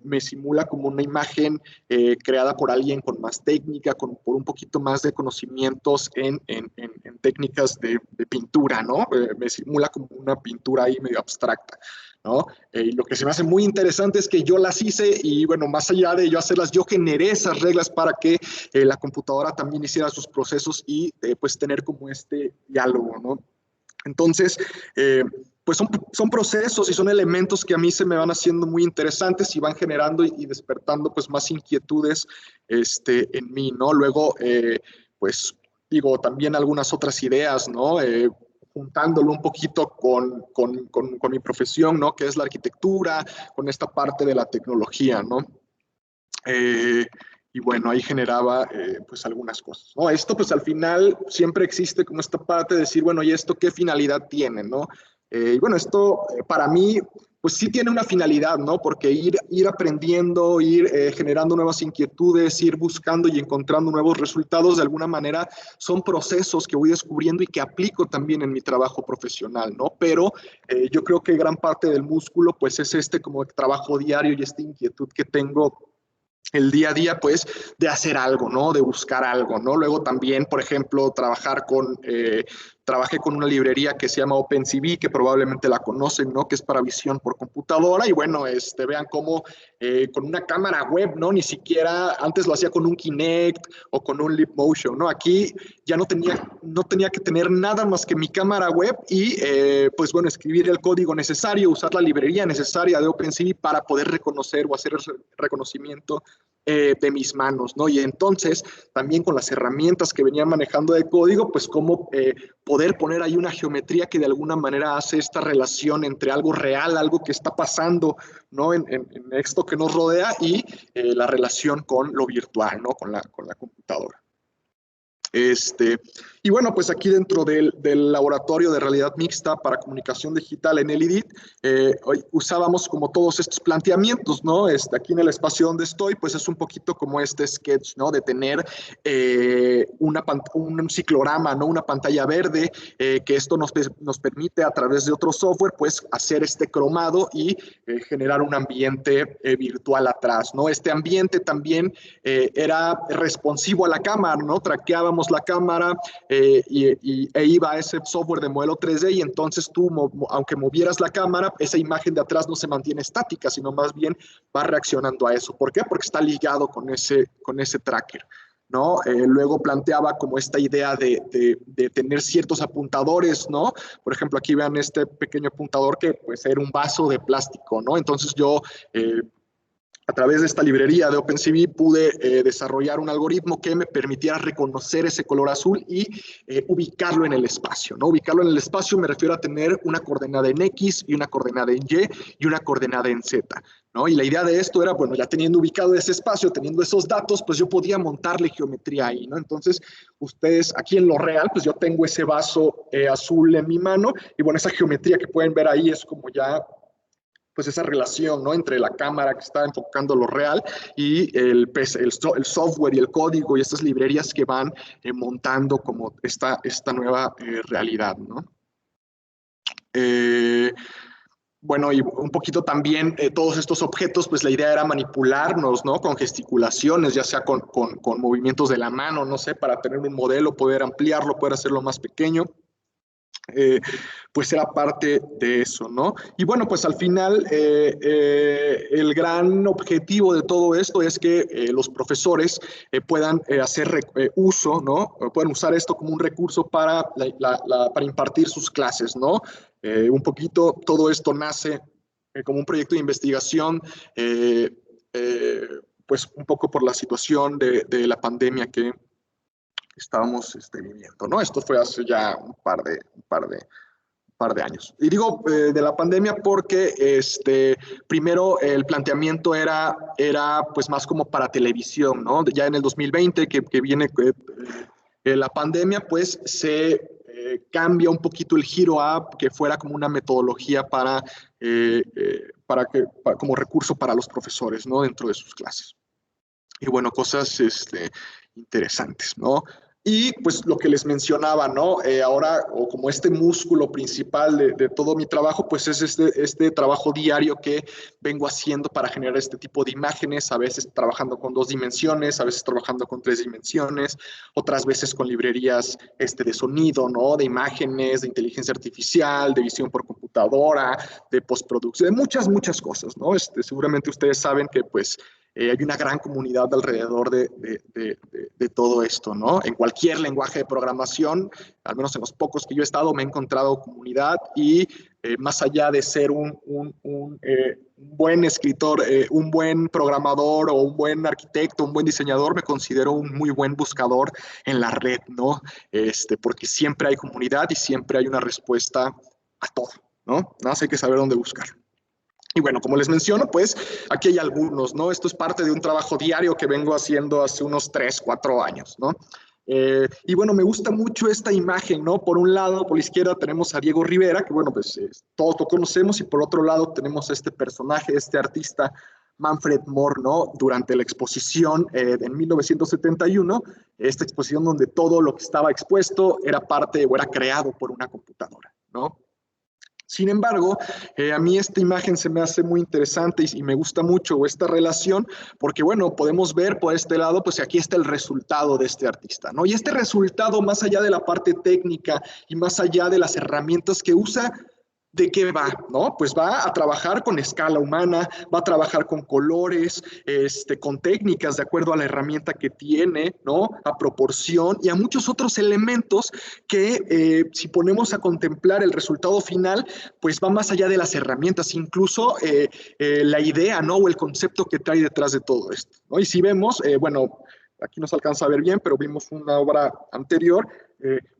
S1: me simula como una imagen creada por alguien con más técnica, por un poquito más de conocimientos en técnicas de pintura, ¿no? Me simula como una pintura ahí medio abstracta, ¿no? Y lo que se me hace muy interesante es que yo las hice y, bueno, más allá de yo hacerlas, yo generé esas reglas para que la computadora también hiciera sus procesos y, pues, tener como este diálogo, ¿no? Entonces, pues son procesos y son elementos que a mí se me van haciendo muy interesantes y van generando y despertando pues más inquietudes en mí, ¿no? Luego, pues digo, también algunas otras ideas, ¿no? Juntándolo un poquito con mi profesión, ¿no? Que es la arquitectura, con esta parte de la tecnología, ¿no? Eh, y bueno, ahí generaba pues algunas cosas, ¿no? Esto pues al final siempre existe como esta parte de decir, bueno, ¿y esto qué finalidad tiene, no? Y bueno, esto para mí pues sí tiene una finalidad, ¿no? Porque ir aprendiendo, ir generando nuevas inquietudes, ir buscando y encontrando nuevos resultados, de alguna manera son procesos que voy descubriendo y que aplico también en mi trabajo profesional, ¿no? Pero yo creo que gran parte del músculo pues es como trabajo diario y esta inquietud que tengo el día a día, pues, de hacer algo, ¿no? De buscar algo, ¿no? Luego también, por ejemplo, trabajé con una librería que se llama OpenCV, que probablemente la conocen, ¿no? Que es para visión por computadora. Y bueno, vean cómo con una cámara web, ¿no? Ni siquiera, antes lo hacía con un Kinect o con un Leap Motion, ¿no? Aquí ya no tenía que tener nada más que mi cámara web y, pues bueno, escribir el código necesario, usar la librería necesaria de OpenCV para poder reconocer o hacer el reconocimiento de mis manos, ¿no? Y entonces, también con las herramientas que venía manejando de código, pues cómo poder poner ahí una geometría que de alguna manera hace esta relación entre algo real, algo que está pasando, ¿no? En esto que nos rodea y la relación con lo virtual, ¿no? Con la computadora. Y bueno, pues aquí dentro del laboratorio de realidad mixta para comunicación digital en el IDIT, hoy usábamos como todos estos planteamientos, ¿no? Aquí en el espacio donde estoy, pues es un poquito como este sketch, ¿no? De tener un ciclorama, ¿no? Una pantalla verde, que esto nos permite a través de otro software, pues hacer este cromado y generar un ambiente virtual atrás, ¿no? Este ambiente también era responsivo a la cámara, ¿no? Traqueábamos la cámara e iba a ese software de modelo 3D y entonces tú, aunque movieras la cámara, esa imagen de atrás no se mantiene estática, sino más bien va reaccionando a eso. ¿Por qué? Porque está ligado con ese tracker, ¿no? Luego planteaba como esta idea de tener ciertos apuntadores, ¿no? Por ejemplo, aquí vean este pequeño apuntador que pues era un vaso de plástico, ¿no? Entonces yo a través de esta librería de OpenCV pude desarrollar un algoritmo que me permitiera reconocer ese color azul y ubicarlo en el espacio, ¿no? Ubicarlo en el espacio me refiero a tener una coordenada en X y una coordenada en Y y una coordenada en Z, ¿no? Y la idea de esto era, bueno, ya teniendo ubicado ese espacio, teniendo esos datos, pues yo podía montarle geometría ahí, ¿no? Entonces, ustedes aquí en lo real, pues yo tengo ese vaso azul en mi mano y bueno, esa geometría que pueden ver ahí es como ya pues esa relación, ¿no? Entre la cámara que está enfocando lo real y el software y el código y estas librerías que van montando como esta nueva realidad, ¿no? Bueno, y un poquito también todos estos objetos, pues la idea era manipularnos, ¿no? Con gesticulaciones, ya sea con movimientos de la mano, no sé, para tener un modelo, poder ampliarlo, poder hacerlo más pequeño. Pues era parte de eso, ¿no? Y bueno, pues al final el gran objetivo de todo esto es que los profesores puedan hacer uso, ¿no? Puedan usar esto como un recurso para impartir sus clases, ¿no? Un poquito todo esto nace como un proyecto de investigación, pues un poco por la situación de la pandemia que estábamos viviendo, ¿no? Esto fue hace ya un par de años. Y digo de la pandemia porque primero el planteamiento era pues más como para televisión, ¿no? Ya en el 2020 que viene la pandemia, pues se cambia un poquito el giro a que fuera como una metodología como recurso para los profesores, ¿no? Dentro de sus clases. Y bueno, cosas interesantes, ¿no? Y pues lo que les mencionaba, ¿no? Ahora, o como este músculo principal de todo mi trabajo, pues es este trabajo diario que vengo haciendo para generar este tipo de imágenes, a veces trabajando con 2 dimensiones, a veces trabajando con 3 dimensiones, otras veces con librerías de sonido, ¿no? De imágenes, de inteligencia artificial, de visión por computadora, de postproducción, de muchas cosas, ¿no? Seguramente ustedes saben que pues hay una gran comunidad alrededor de todo esto, ¿no? En cualquier lenguaje de programación, al menos en los pocos que yo he estado, me he encontrado comunidad y más allá de ser un buen escritor, un buen programador o un buen arquitecto, un buen diseñador, me considero un muy buen buscador en la red, ¿no? Porque siempre hay comunidad y siempre hay una respuesta a todo, ¿no? Nada más hay que saber dónde buscar. Y bueno, como les menciono, pues aquí hay algunos, ¿no? Esto es parte de un trabajo diario que vengo haciendo hace unos 3, 4 años, ¿no? Y bueno, me gusta mucho esta imagen, ¿no? Por un lado, por la izquierda tenemos a Diego Rivera, que bueno, pues todos lo conocemos, y por otro lado tenemos a este personaje, este artista, Manfred Mohr, ¿no? Durante la exposición en 1971, esta exposición donde todo lo que estaba expuesto era parte o era creado por una computadora, ¿no? Sin embargo, a mí esta imagen se me hace muy interesante y me gusta mucho esta relación porque, bueno, podemos ver por este lado, pues aquí está el resultado de este artista, ¿no? Y este resultado, más allá de la parte técnica y más allá de las herramientas que usa, ¿de qué va? ¿No? Pues va a trabajar con escala humana, va a trabajar con colores, con técnicas de acuerdo a la herramienta que tiene, ¿no? A proporción y a muchos otros elementos que si ponemos a contemplar el resultado final, pues va más allá de las herramientas, incluso la idea, ¿no? O el concepto que trae detrás de todo esto, ¿no? Y si vemos, bueno, aquí no se alcanza a ver bien, pero vimos una obra anterior,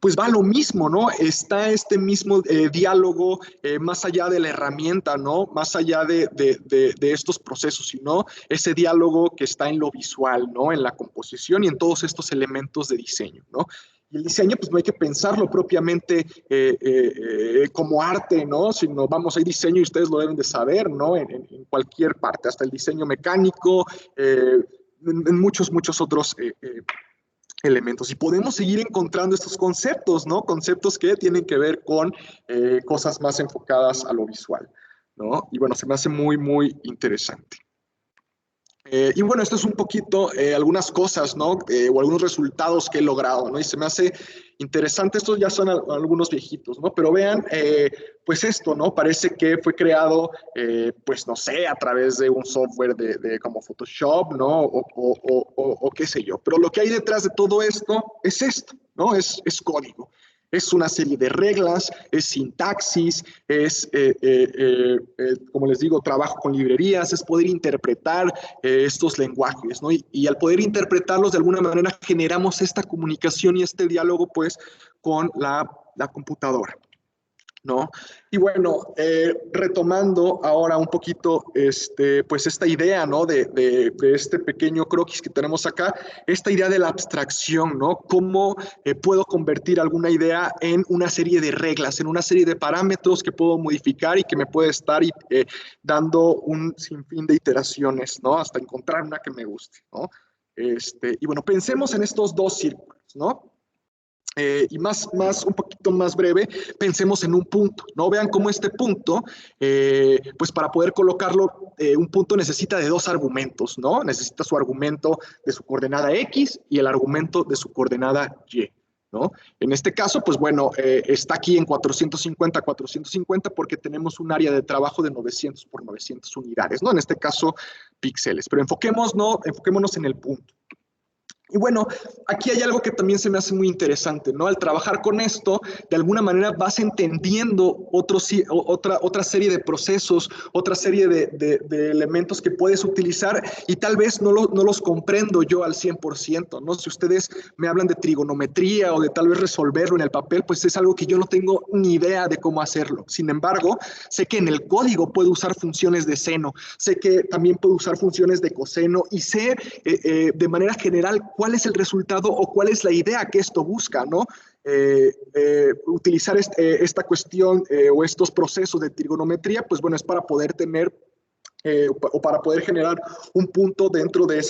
S1: pues va lo mismo, ¿no? Está este mismo diálogo más allá de la herramienta, ¿no? Más allá de estos procesos, sino ese diálogo que está en lo visual, ¿no? En la composición y en todos estos elementos de diseño, ¿no? Y el diseño, pues no hay que pensarlo propiamente como arte, ¿no? Sino, vamos, hay diseño y ustedes lo deben de saber, ¿no? En cualquier parte, hasta el diseño mecánico, en muchos otros elementos. Y podemos seguir encontrando estos conceptos, ¿no? Conceptos que tienen que ver con cosas más enfocadas a lo visual, ¿no? Y bueno, se me hace muy interesante. Y bueno, esto es un poquito algunas cosas, ¿no? O algunos resultados que he logrado, ¿no? Y se me hace interesante, estos ya son algunos viejitos, ¿no? Pero vean, pues esto, ¿no? Parece que fue creado, pues no sé, a través de un software como Photoshop, ¿no? O qué sé yo. Pero lo que hay detrás de todo esto, ¿no? Es código. Es una serie de reglas, es sintaxis, es, como les digo, trabajo con librerías, es poder interpretar estos lenguajes, ¿no? Y al poder interpretarlos de alguna manera generamos esta comunicación y este diálogo, pues, con la computadora, ¿no? Y bueno, retomando ahora un poquito pues esta idea, ¿no? De este pequeño croquis que tenemos acá, esta idea de la abstracción, ¿no? Cómo puedo convertir alguna idea en una serie de reglas, en una serie de parámetros que puedo modificar y que me puede estar dando un sinfín de iteraciones, ¿no? Hasta encontrar una que me guste, ¿no? Y bueno, pensemos en estos dos círculos, ¿no? Y un poquito más breve, pensemos en un punto, ¿no? Vean cómo este punto, pues para poder colocarlo, un punto necesita de dos argumentos, ¿no? Necesita su argumento de su coordenada X y el argumento de su coordenada Y, ¿no? En este caso, pues bueno, está aquí en 450 porque tenemos un área de trabajo de 900 por 900 unidades, ¿no? En este caso, píxeles. Pero enfoquémonos en el punto. Y bueno, aquí hay algo que también se me hace muy interesante, ¿no? Al trabajar con esto, de alguna manera vas entendiendo otra serie de procesos, otra serie de elementos que puedes utilizar y tal vez no los comprendo yo al 100%, ¿no? Si ustedes me hablan de trigonometría o de tal vez resolverlo en el papel, pues es algo que yo no tengo ni idea de cómo hacerlo. Sin embargo, sé que en el código puedo usar funciones de seno, sé que también puedo usar funciones de coseno y sé de manera general cuál es el resultado o cuál es la idea que esto busca, ¿no? Utilizar esta cuestión o estos procesos de trigonometría, pues bueno, es para poder tener o para poder generar un punto dentro de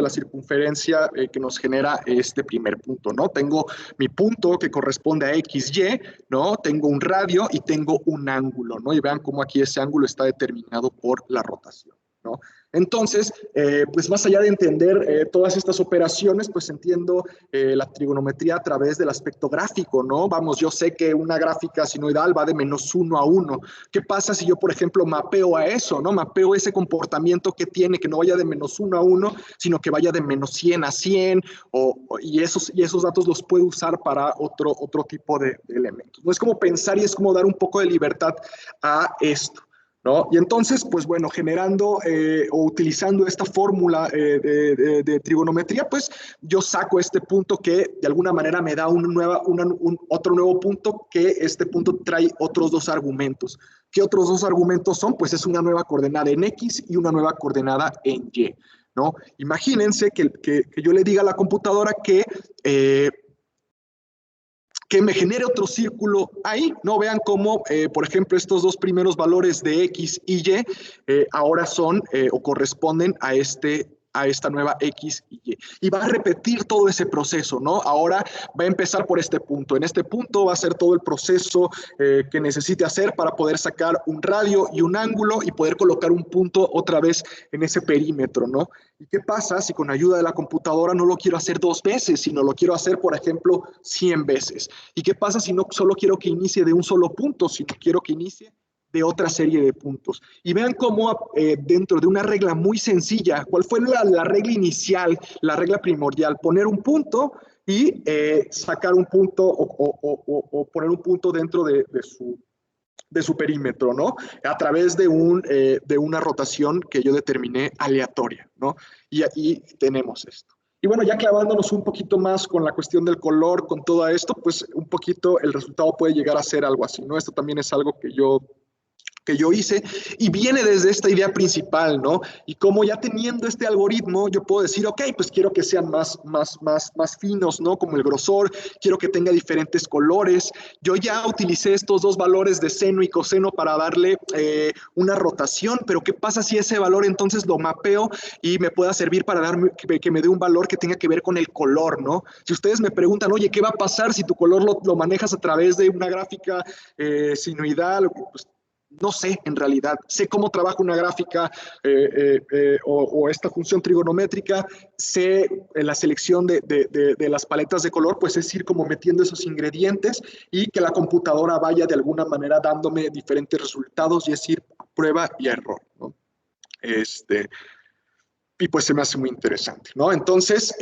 S1: la circunferencia que nos genera este primer punto, ¿no? Tengo mi punto que corresponde a XY, ¿no? Tengo un radio y tengo un ángulo, ¿no? Y vean cómo aquí ese ángulo está determinado por la rotación, ¿no? Entonces, pues más allá de entender todas estas operaciones, pues entiendo la trigonometría a través del aspecto gráfico, ¿no? Vamos, yo sé que una gráfica sinoidal va de -1 a 1. ¿Qué pasa si yo, por ejemplo, mapeo a eso, ¿no? Mapeo ese comportamiento que tiene, que no vaya de -1 a 1, sino que vaya de -100 a 100, y esos datos los puedo usar para otro tipo de elementos. No es como pensar y es como dar un poco de libertad a esto, ¿no? Y entonces, pues bueno, generando o utilizando esta fórmula de trigonometría, pues yo saco este punto que de alguna manera me da otro nuevo punto, que este punto trae otros dos argumentos. ¿Qué otros dos argumentos son? Pues es una nueva coordenada en X y una nueva coordenada en Y, ¿no? Imagínense que yo le diga a la computadora que me genere otro círculo ahí, ¿no? Vean cómo, por ejemplo, estos dos primeros valores de X y Y ahora son o corresponden a esta nueva X y Y. Y va a repetir todo ese proceso, ¿no? Ahora va a empezar por este punto. En este punto va a ser todo el proceso que necesite hacer para poder sacar un radio y un ángulo y poder colocar un punto otra vez en ese perímetro, ¿no? ¿Y qué pasa si con ayuda de la computadora no lo quiero hacer 2 veces, sino lo quiero hacer, por ejemplo, 100 veces? ¿Y qué pasa si no solo quiero que inicie de un solo punto, sino quiero que inicie de otra serie de puntos? Y vean cómo dentro de una regla muy sencilla, ¿cuál fue la regla inicial, la regla primordial? Poner un punto y sacar un punto o poner un punto dentro de su perímetro, ¿no? A través de una rotación que yo determiné aleatoria, ¿no? Y aquí tenemos esto. Y bueno, ya clavándonos un poquito más con la cuestión del color, con todo esto, pues un poquito el resultado puede llegar a ser algo así, ¿no? Esto también es algo que yo hice y viene desde esta idea principal, ¿no? Y como ya teniendo este algoritmo, yo puedo decir, ok, pues quiero que sean más finos, ¿no? Como el grosor, quiero que tenga diferentes colores. Yo ya utilicé estos dos valores de seno y coseno para darle una rotación, pero ¿qué pasa si ese valor entonces lo mapeo y me pueda servir para darme, que me dé un valor que tenga que ver con el color, ¿no? Si ustedes me preguntan, oye, ¿qué va a pasar si tu color lo manejas a través de una gráfica sinuidal? Pues no sé, en realidad, sé cómo trabaja una gráfica o esta función trigonométrica, sé la selección de las paletas de color, pues es ir como metiendo esos ingredientes y que la computadora vaya de alguna manera dándome diferentes resultados y es ir a prueba y a error, ¿no? Y pues se me hace muy interesante, ¿no? Entonces,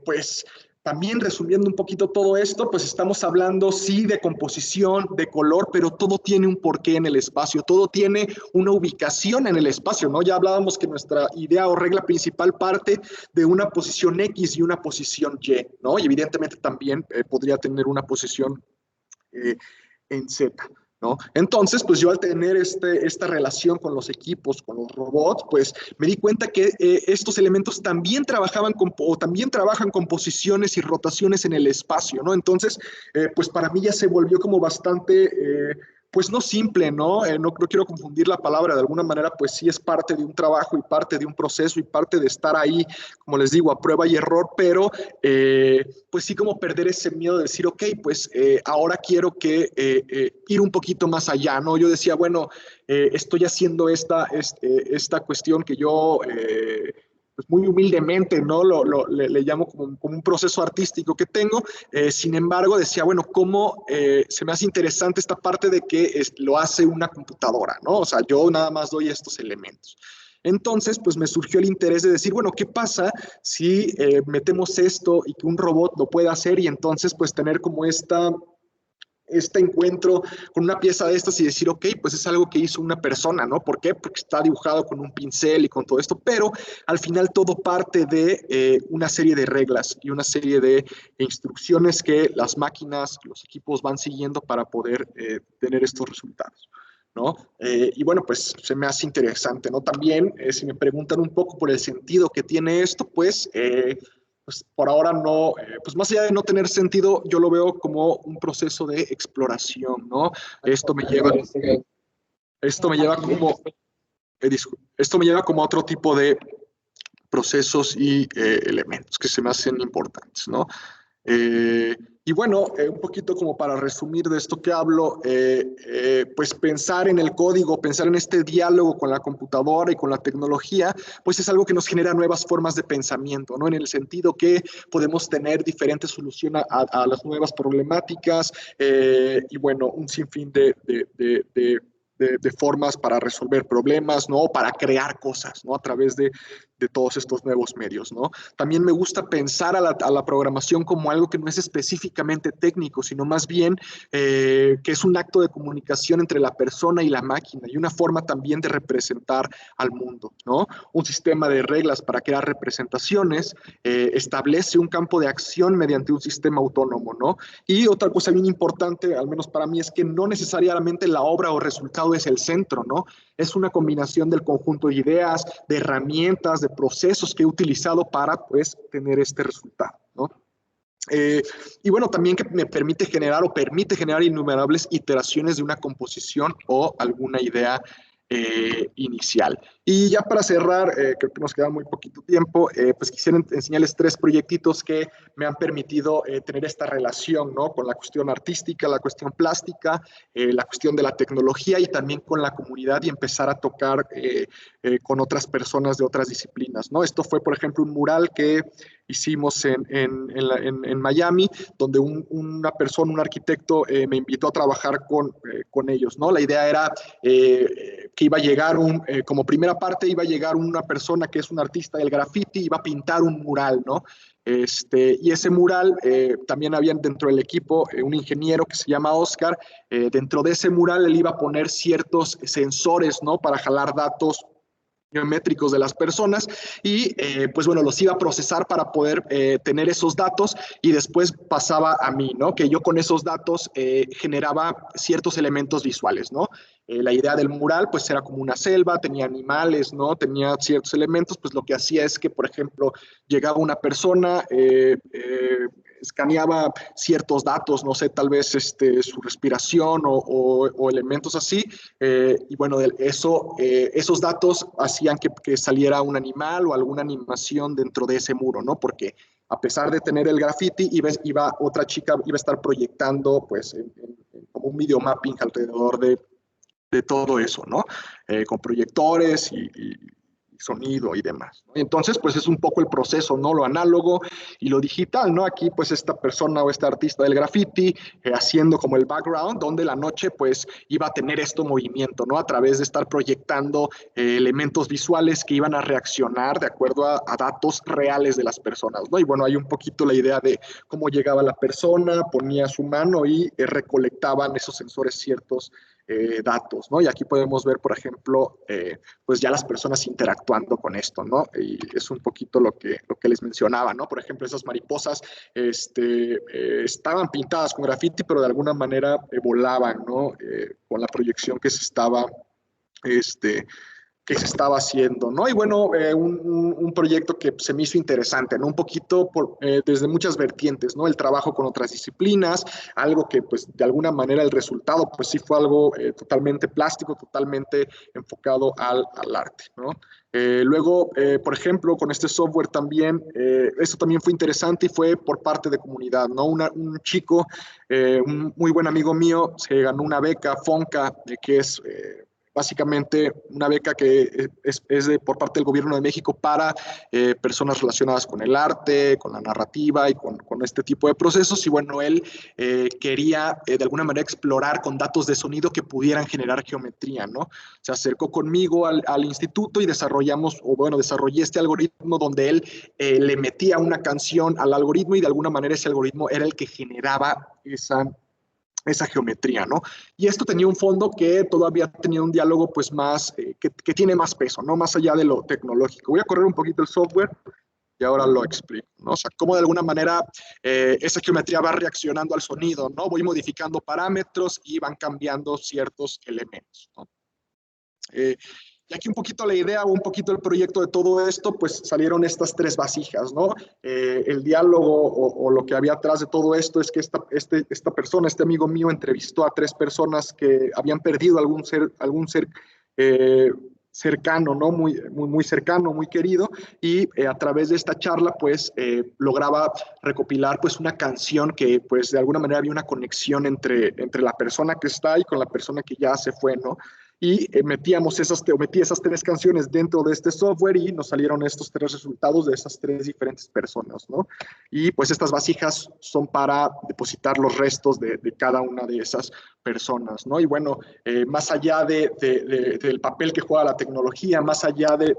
S1: pues también resumiendo un poquito todo esto, pues estamos hablando sí de composición, de color, pero todo tiene un porqué en el espacio, todo tiene una ubicación en el espacio, ¿no? Ya hablábamos que nuestra idea o regla principal parte de una posición X y una posición Y, ¿no? Y evidentemente también podría tener una posición eh, en Z, ¿no? Entonces, pues yo al tener esta relación con los equipos, con los robots, pues me di cuenta que estos elementos también también trabajan con posiciones y rotaciones en el espacio, ¿no? Entonces, pues para mí ya se volvió como bastante, pues no simple, ¿no? No quiero confundir la palabra, de alguna manera, pues sí es parte de un trabajo y parte de un proceso y parte de estar ahí, como les digo, a prueba y error, pero pues sí como perder ese miedo de decir, ok, pues ahora quiero ir un poquito más allá, ¿no? Yo decía, bueno, estoy haciendo esta cuestión que yo pues muy humildemente, ¿no? Le llamo como un proceso artístico que tengo. Sin embargo, decía, bueno, ¿cómo se me hace interesante esta parte de que lo hace una computadora, ¿no? O sea, yo nada más doy estos elementos. Entonces, pues me surgió el interés de decir, bueno, ¿qué pasa si metemos esto y que un robot lo pueda hacer y entonces pues tener como este encuentro con una pieza de estas y decir, ok, pues es algo que hizo una persona, ¿no? ¿Por qué? Porque está dibujado con un pincel y con todo esto, pero al final todo parte de una serie de reglas y una serie de instrucciones que las máquinas, los equipos van siguiendo para poder tener estos resultados, ¿no? Y bueno, pues se me hace interesante, ¿no? También, si me preguntan un poco por el sentido que tiene esto, pues por ahora no, pues más allá de no tener sentido, yo lo veo como un proceso de exploración, ¿no? Esto me lleva, esto me lleva como, esto me lleva como a otro tipo de procesos y elementos que se me hacen importantes, ¿no? Eh, y bueno, un poquito como para resumir de esto que hablo, pues pensar en el código, pensar en este diálogo con la computadora y con la tecnología, pues es algo que nos genera nuevas formas de pensamiento, ¿no? En el sentido que podemos tener diferentes soluciones a las nuevas problemáticas y bueno, un sinfín de formas para resolver problemas, ¿no? Para crear cosas, ¿no? A través de todos estos nuevos medios, ¿no? También me gusta pensar a la programación como algo que no es específicamente técnico, sino más bien que es un acto de comunicación entre la persona y la máquina y una forma también de representar al mundo, ¿no? Un sistema de reglas para crear representaciones establece un campo de acción mediante un sistema autónomo, ¿no? Y otra cosa bien importante, al menos para mí, es que no necesariamente la obra o resultado es el centro, ¿no? Es una combinación del conjunto de ideas, de herramientas, de procesos que he utilizado para, pues, tener este resultado, ¿no? Y bueno, también que me permite generar o permite generar innumerables iteraciones de una composición o alguna idea inicial. Y ya para cerrar, creo que nos queda muy poquito tiempo, pues quisiera enseñarles tres proyectitos que me han permitido tener esta relación, ¿no? Con la cuestión artística, la cuestión plástica, la cuestión de la tecnología y también con la comunidad y empezar a tocar con otras personas de otras disciplinas, ¿no? Esto fue, por ejemplo, un mural que hicimos en Miami, donde una persona, un arquitecto, me invitó a trabajar con ellos, ¿no? La idea era que iba a llegar como primera parte, iba a llegar una persona que es un artista del graffiti, iba a pintar un mural, ¿no? Y ese mural, también había dentro del equipo un ingeniero que se llama Oscar. Dentro de ese mural él iba a poner ciertos sensores, ¿no? Para jalar datos geométricos de las personas y pues bueno, los iba a procesar para poder tener esos datos y después pasaba a mí, ¿no? Que yo con esos datos generaba ciertos elementos visuales, ¿no? La idea del mural pues era como una selva, tenía animales, ¿no? Tenía ciertos elementos, pues lo que hacía es que, por ejemplo, llegaba una persona, escaneaba ciertos datos, no sé, tal vez su respiración o elementos así, y bueno, esos datos hacían que saliera un animal o alguna animación dentro de ese muro, ¿no? Porque a pesar de tener el graffiti, otra chica iba a estar proyectando pues como un videomapping alrededor de todo eso, ¿no? Con proyectores y sonido y demás, ¿no? Entonces, pues es un poco el proceso, ¿no? Lo análogo y lo digital, ¿no? Aquí, pues esta persona o este artista del graffiti haciendo como el background, donde la noche, pues iba a tener esto movimiento, ¿no? A través de estar proyectando elementos visuales que iban a reaccionar de acuerdo a datos reales de las personas, ¿no? Y bueno, hay un poquito la idea de cómo llegaba la persona, ponía su mano y recolectaban esos sensores ciertos datos, ¿no? Y aquí podemos ver, por ejemplo, pues ya las personas interactuando con esto, ¿no? Y es un poquito lo que les mencionaba, ¿no? Por ejemplo, esas mariposas estaban pintadas con grafiti, pero de alguna manera volaban, ¿no? Con la proyección este, que se estaba haciendo, ¿no? Y bueno, un proyecto que se me hizo interesante, ¿no? Un poquito desde muchas vertientes, ¿no? El trabajo con otras disciplinas, algo que pues de alguna manera el resultado pues sí fue algo totalmente plástico, totalmente enfocado al arte, ¿no? Luego, por ejemplo, con este software también, esto también fue interesante y fue por parte de comunidad, ¿no? Un chico, un muy buen amigo mío, se ganó una beca FONCA, que es básicamente una beca que por parte del gobierno de México para personas relacionadas con el arte, con la narrativa y con este tipo de procesos. Y bueno, él quería de alguna manera explorar con datos de sonido que pudieran generar geometría, ¿no? Se acercó conmigo al instituto y desarrollé este algoritmo donde él le metía una canción al algoritmo y de alguna manera ese algoritmo era el que generaba esa geometría, ¿no? Y esto tenía un fondo que todavía tenía un diálogo pues más, que tiene más peso, ¿no? Más allá de lo tecnológico. Voy a correr un poquito el software y ahora lo explico, ¿no? O sea, cómo de alguna manera esa geometría va reaccionando al sonido, ¿no? Voy modificando parámetros y van cambiando ciertos elementos, ¿no? Y aquí un poquito la idea o un poquito el proyecto de todo esto, pues salieron estas tres vasijas, ¿no? El diálogo o lo que había atrás de todo esto es que esta persona, este amigo mío, entrevistó a tres personas que habían perdido algún ser cercano, ¿no? Muy cercano, muy querido, y a través de esta charla, pues, lograba recopilar, pues, una canción que, pues, de alguna manera había una conexión entre la persona que está y con la persona que ya se fue, ¿no? Y metí esas tres canciones dentro de este software y nos salieron estos tres resultados de esas tres diferentes personas, ¿no? Y pues estas vasijas son para depositar los restos de cada una de esas personas, ¿no? Y bueno, más allá del papel que juega la tecnología, más allá de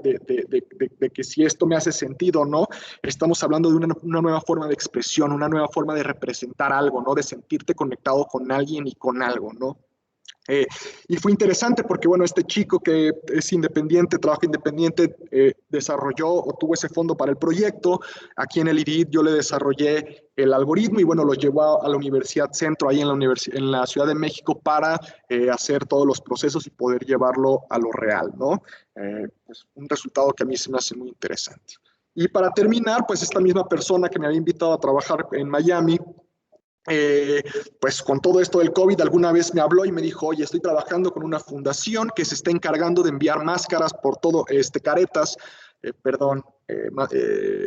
S1: que si esto me hace sentido o no, estamos hablando de una nueva forma de expresión, una nueva forma de representar algo, ¿no? De sentirte conectado con alguien y con algo, ¿no? Y fue interesante porque, bueno, este chico que es independiente, trabaja independiente, desarrolló o tuvo ese fondo para el proyecto. Aquí en el IDIT yo le desarrollé el algoritmo y, bueno, lo llevó a la Universidad Centro, ahí en la Ciudad de México, para hacer todos los procesos y poder llevarlo a lo real, ¿no? Pues un resultado que a mí se me hace muy interesante. Y para terminar, pues esta misma persona que me había invitado a trabajar en Miami, pues con todo esto del COVID, alguna vez me habló y me dijo, oye, estoy trabajando con una fundación que se está encargando de enviar máscaras por todo, caretas,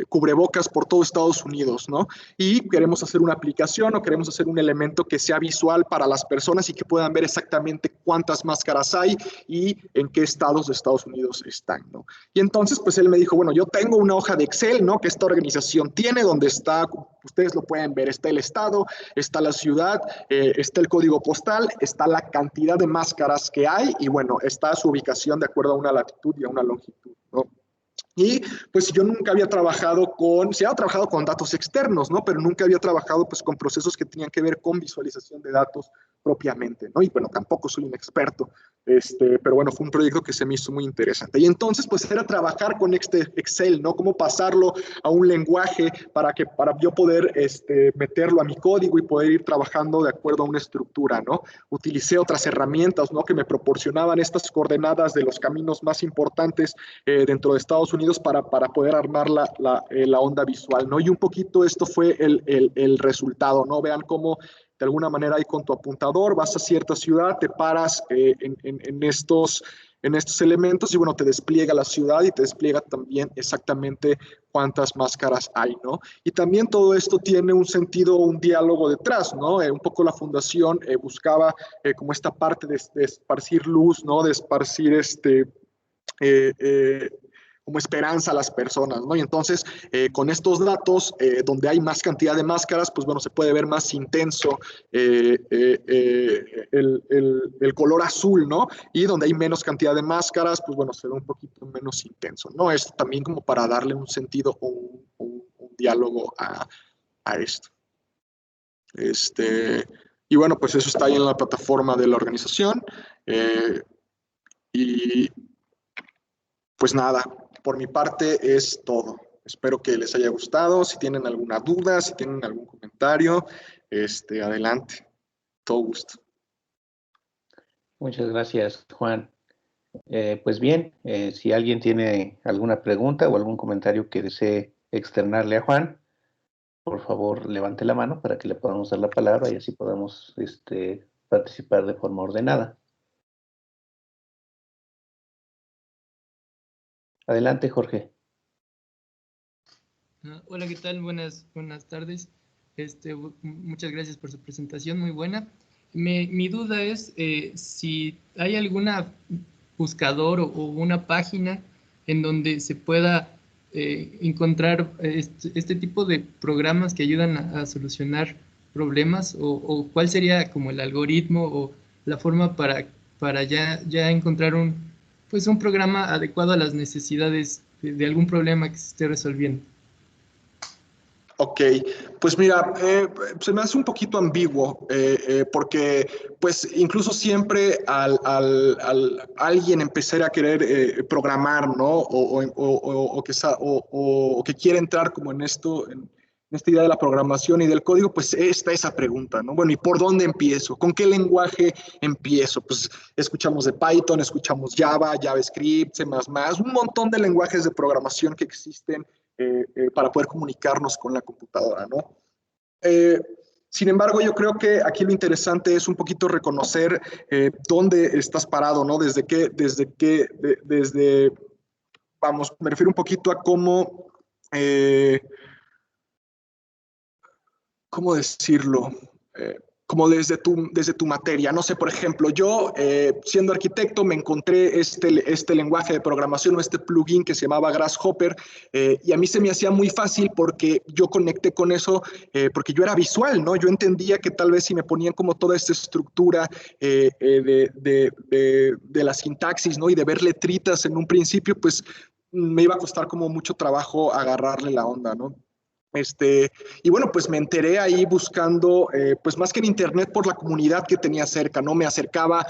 S1: cubrebocas por todo Estados Unidos, ¿no? Y queremos hacer una aplicación o queremos hacer un elemento que sea visual para las personas y que puedan ver exactamente cuántas máscaras hay y en qué estados de Estados Unidos están, ¿no? Y entonces, pues él me dijo, bueno, yo tengo una hoja de Excel, ¿no? Que esta organización tiene, donde está, ustedes lo pueden ver, está el estado, está la ciudad, está el código postal, está la cantidad de máscaras que hay y, bueno, está su ubicación de acuerdo a una latitud y a una longitud, ¿no? Y pues yo nunca había trabajado sí había trabajado con datos externos, ¿no? Pero nunca había trabajado pues con procesos que tenían que ver con visualización de datos propiamente, ¿no? Y bueno, tampoco soy un experto, pero bueno, fue un proyecto que se me hizo muy interesante. Y entonces pues era trabajar con este Excel, ¿no? Cómo pasarlo a un lenguaje para yo poder meterlo a mi código y poder ir trabajando de acuerdo a una estructura, ¿no? Utilicé otras herramientas, ¿no? Que me proporcionaban estas coordenadas de los caminos más importantes dentro de Estados Unidos para poder armar la onda visual, ¿no? Y un poquito esto fue el resultado, ¿no? Vean cómo de alguna manera ahí con tu apuntador vas a cierta ciudad, te paras en estos elementos y bueno, te despliega la ciudad y te despliega también exactamente cuántas máscaras hay, ¿no? Y también todo esto tiene un sentido, un diálogo detrás, ¿no? Un poco la fundación buscaba como esta parte de esparcir luz, ¿no? De esparcir eh, eh, como esperanza a las personas, ¿no? Y entonces, con estos datos, donde hay más cantidad de máscaras, pues bueno, se puede ver más intenso el color azul, ¿no? Y donde hay menos cantidad de máscaras, pues bueno, se ve un poquito menos intenso, ¿no? Esto también como para darle un sentido o un diálogo a esto. Y bueno, pues eso está ahí en la plataforma de la organización. Y pues nada, por mi parte es todo. Espero que les haya gustado. Si tienen alguna duda, si tienen algún comentario, adelante. Todo gusto.
S3: Muchas gracias, Juan. Pues bien, si alguien tiene alguna pregunta o algún comentario que desee externarle a Juan, por favor levante la mano para que le podamos dar la palabra y así podamos participar de forma ordenada. Adelante, Jorge.
S4: Hola, ¿qué tal? Buenas tardes. Muchas gracias por su presentación, muy buena. Mi duda es si hay alguna buscador o una página en donde se pueda encontrar este tipo de programas que ayudan a solucionar problemas o cuál sería como el algoritmo o la forma para ya encontrar pues un programa adecuado a las necesidades de algún problema que se esté resolviendo.
S1: Ok, pues mira, se me hace un poquito ambiguo porque pues incluso siempre al alguien empezar a querer programar, ¿no? O que quiere entrar como en esto, en esta idea de la programación y del código, pues está esa pregunta, ¿no? Bueno, ¿y por dónde empiezo? ¿Con qué lenguaje empiezo? Pues escuchamos de Python, escuchamos Java, JavaScript, C++, un montón de lenguajes de programación que existen para poder comunicarnos con la computadora, ¿no? Sin embargo, yo creo que aquí lo interesante es un poquito reconocer dónde estás parado, ¿no? Vamos, me refiero un poquito a ¿cómo decirlo? Como desde tu materia. No sé, por ejemplo, yo siendo arquitecto me encontré este lenguaje de programación o este plugin que se llamaba Grasshopper y a mí se me hacía muy fácil porque yo conecté con eso porque yo era visual, ¿no? Yo entendía que tal vez si me ponían como toda esta estructura de la sintaxis, ¿no? Y de ver letritas en un principio, pues me iba a costar como mucho trabajo agarrarle la onda, ¿no? Y bueno, pues me enteré ahí buscando, pues más que en internet, por la comunidad que tenía cerca, ¿no? Me acercaba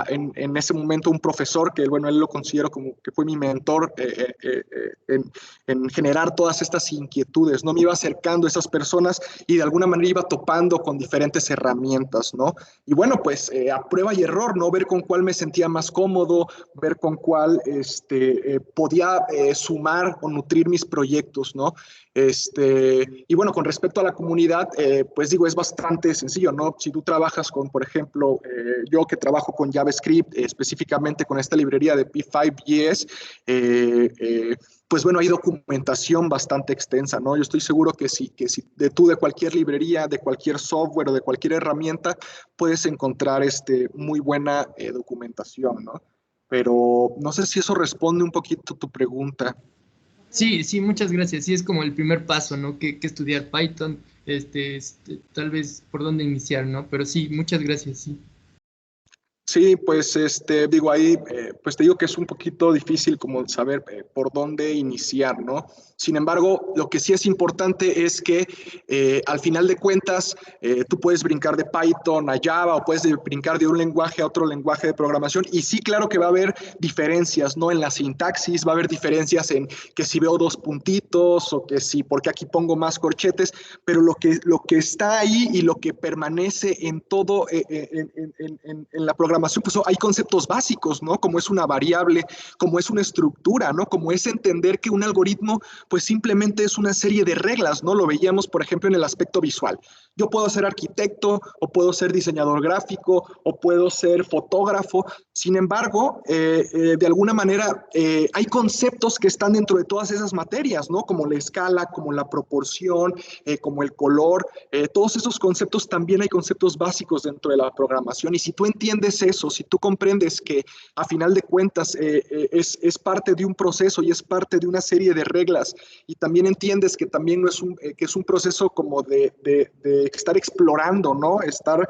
S1: en ese momento un profesor que, bueno, él lo considero como que fue mi mentor en generar todas estas inquietudes, ¿no? Me iba acercando a esas personas y de alguna manera iba topando con diferentes herramientas, ¿no? Y bueno, pues a prueba y error, ¿no? Ver con cuál me sentía más cómodo, ver con cuál podía sumar o nutrir mis proyectos, ¿no? Y bueno, con respecto a la comunidad, pues digo, es bastante sencillo, ¿no? Si tú trabajas con, por ejemplo, yo que trabajo con JavaScript, específicamente con esta librería de P5.js, pues bueno, hay documentación bastante extensa, ¿no? Yo estoy seguro que si tú de cualquier librería, de cualquier software o de cualquier herramienta, puedes encontrar muy buena documentación, ¿no? Pero no sé si eso responde un poquito a tu pregunta.
S4: Sí, muchas gracias. Sí, es como el primer paso, ¿no? Que estudiar Python, tal vez por dónde iniciar, ¿no? Pero sí, muchas gracias, sí.
S1: Sí, pues digo ahí, pues te digo que es un poquito difícil como saber por dónde iniciar, ¿no? Sin embargo, lo que sí es importante es que al final de cuentas tú puedes brincar de Python a Java o puedes brincar de un lenguaje a otro lenguaje de programación y sí, claro que va a haber diferencias, ¿no? En la sintaxis, va a haber diferencias en que si veo dos puntitos o que si, porque aquí pongo más corchetes, pero lo que está ahí y lo que permanece en todo, en la programación, pues hay conceptos básicos, ¿no? Como es una variable, como es una estructura, ¿no? Como es entender que un algoritmo, pues simplemente es una serie de reglas, ¿no? Lo veíamos, por ejemplo, en el aspecto visual. Yo puedo ser arquitecto, o puedo ser diseñador gráfico, o puedo ser fotógrafo. Sin embargo, de alguna manera, hay conceptos que están dentro de todas esas materias, ¿no? Como la escala, como la proporción, como el color. Todos esos conceptos también hay conceptos básicos dentro de la programación. Y si tú entiendes eso, si tú comprendes que a final de cuentas es parte de un proceso y es parte de una serie de reglas, y también entiendes que también no es que es un proceso como de estar explorando, ¿no? Estar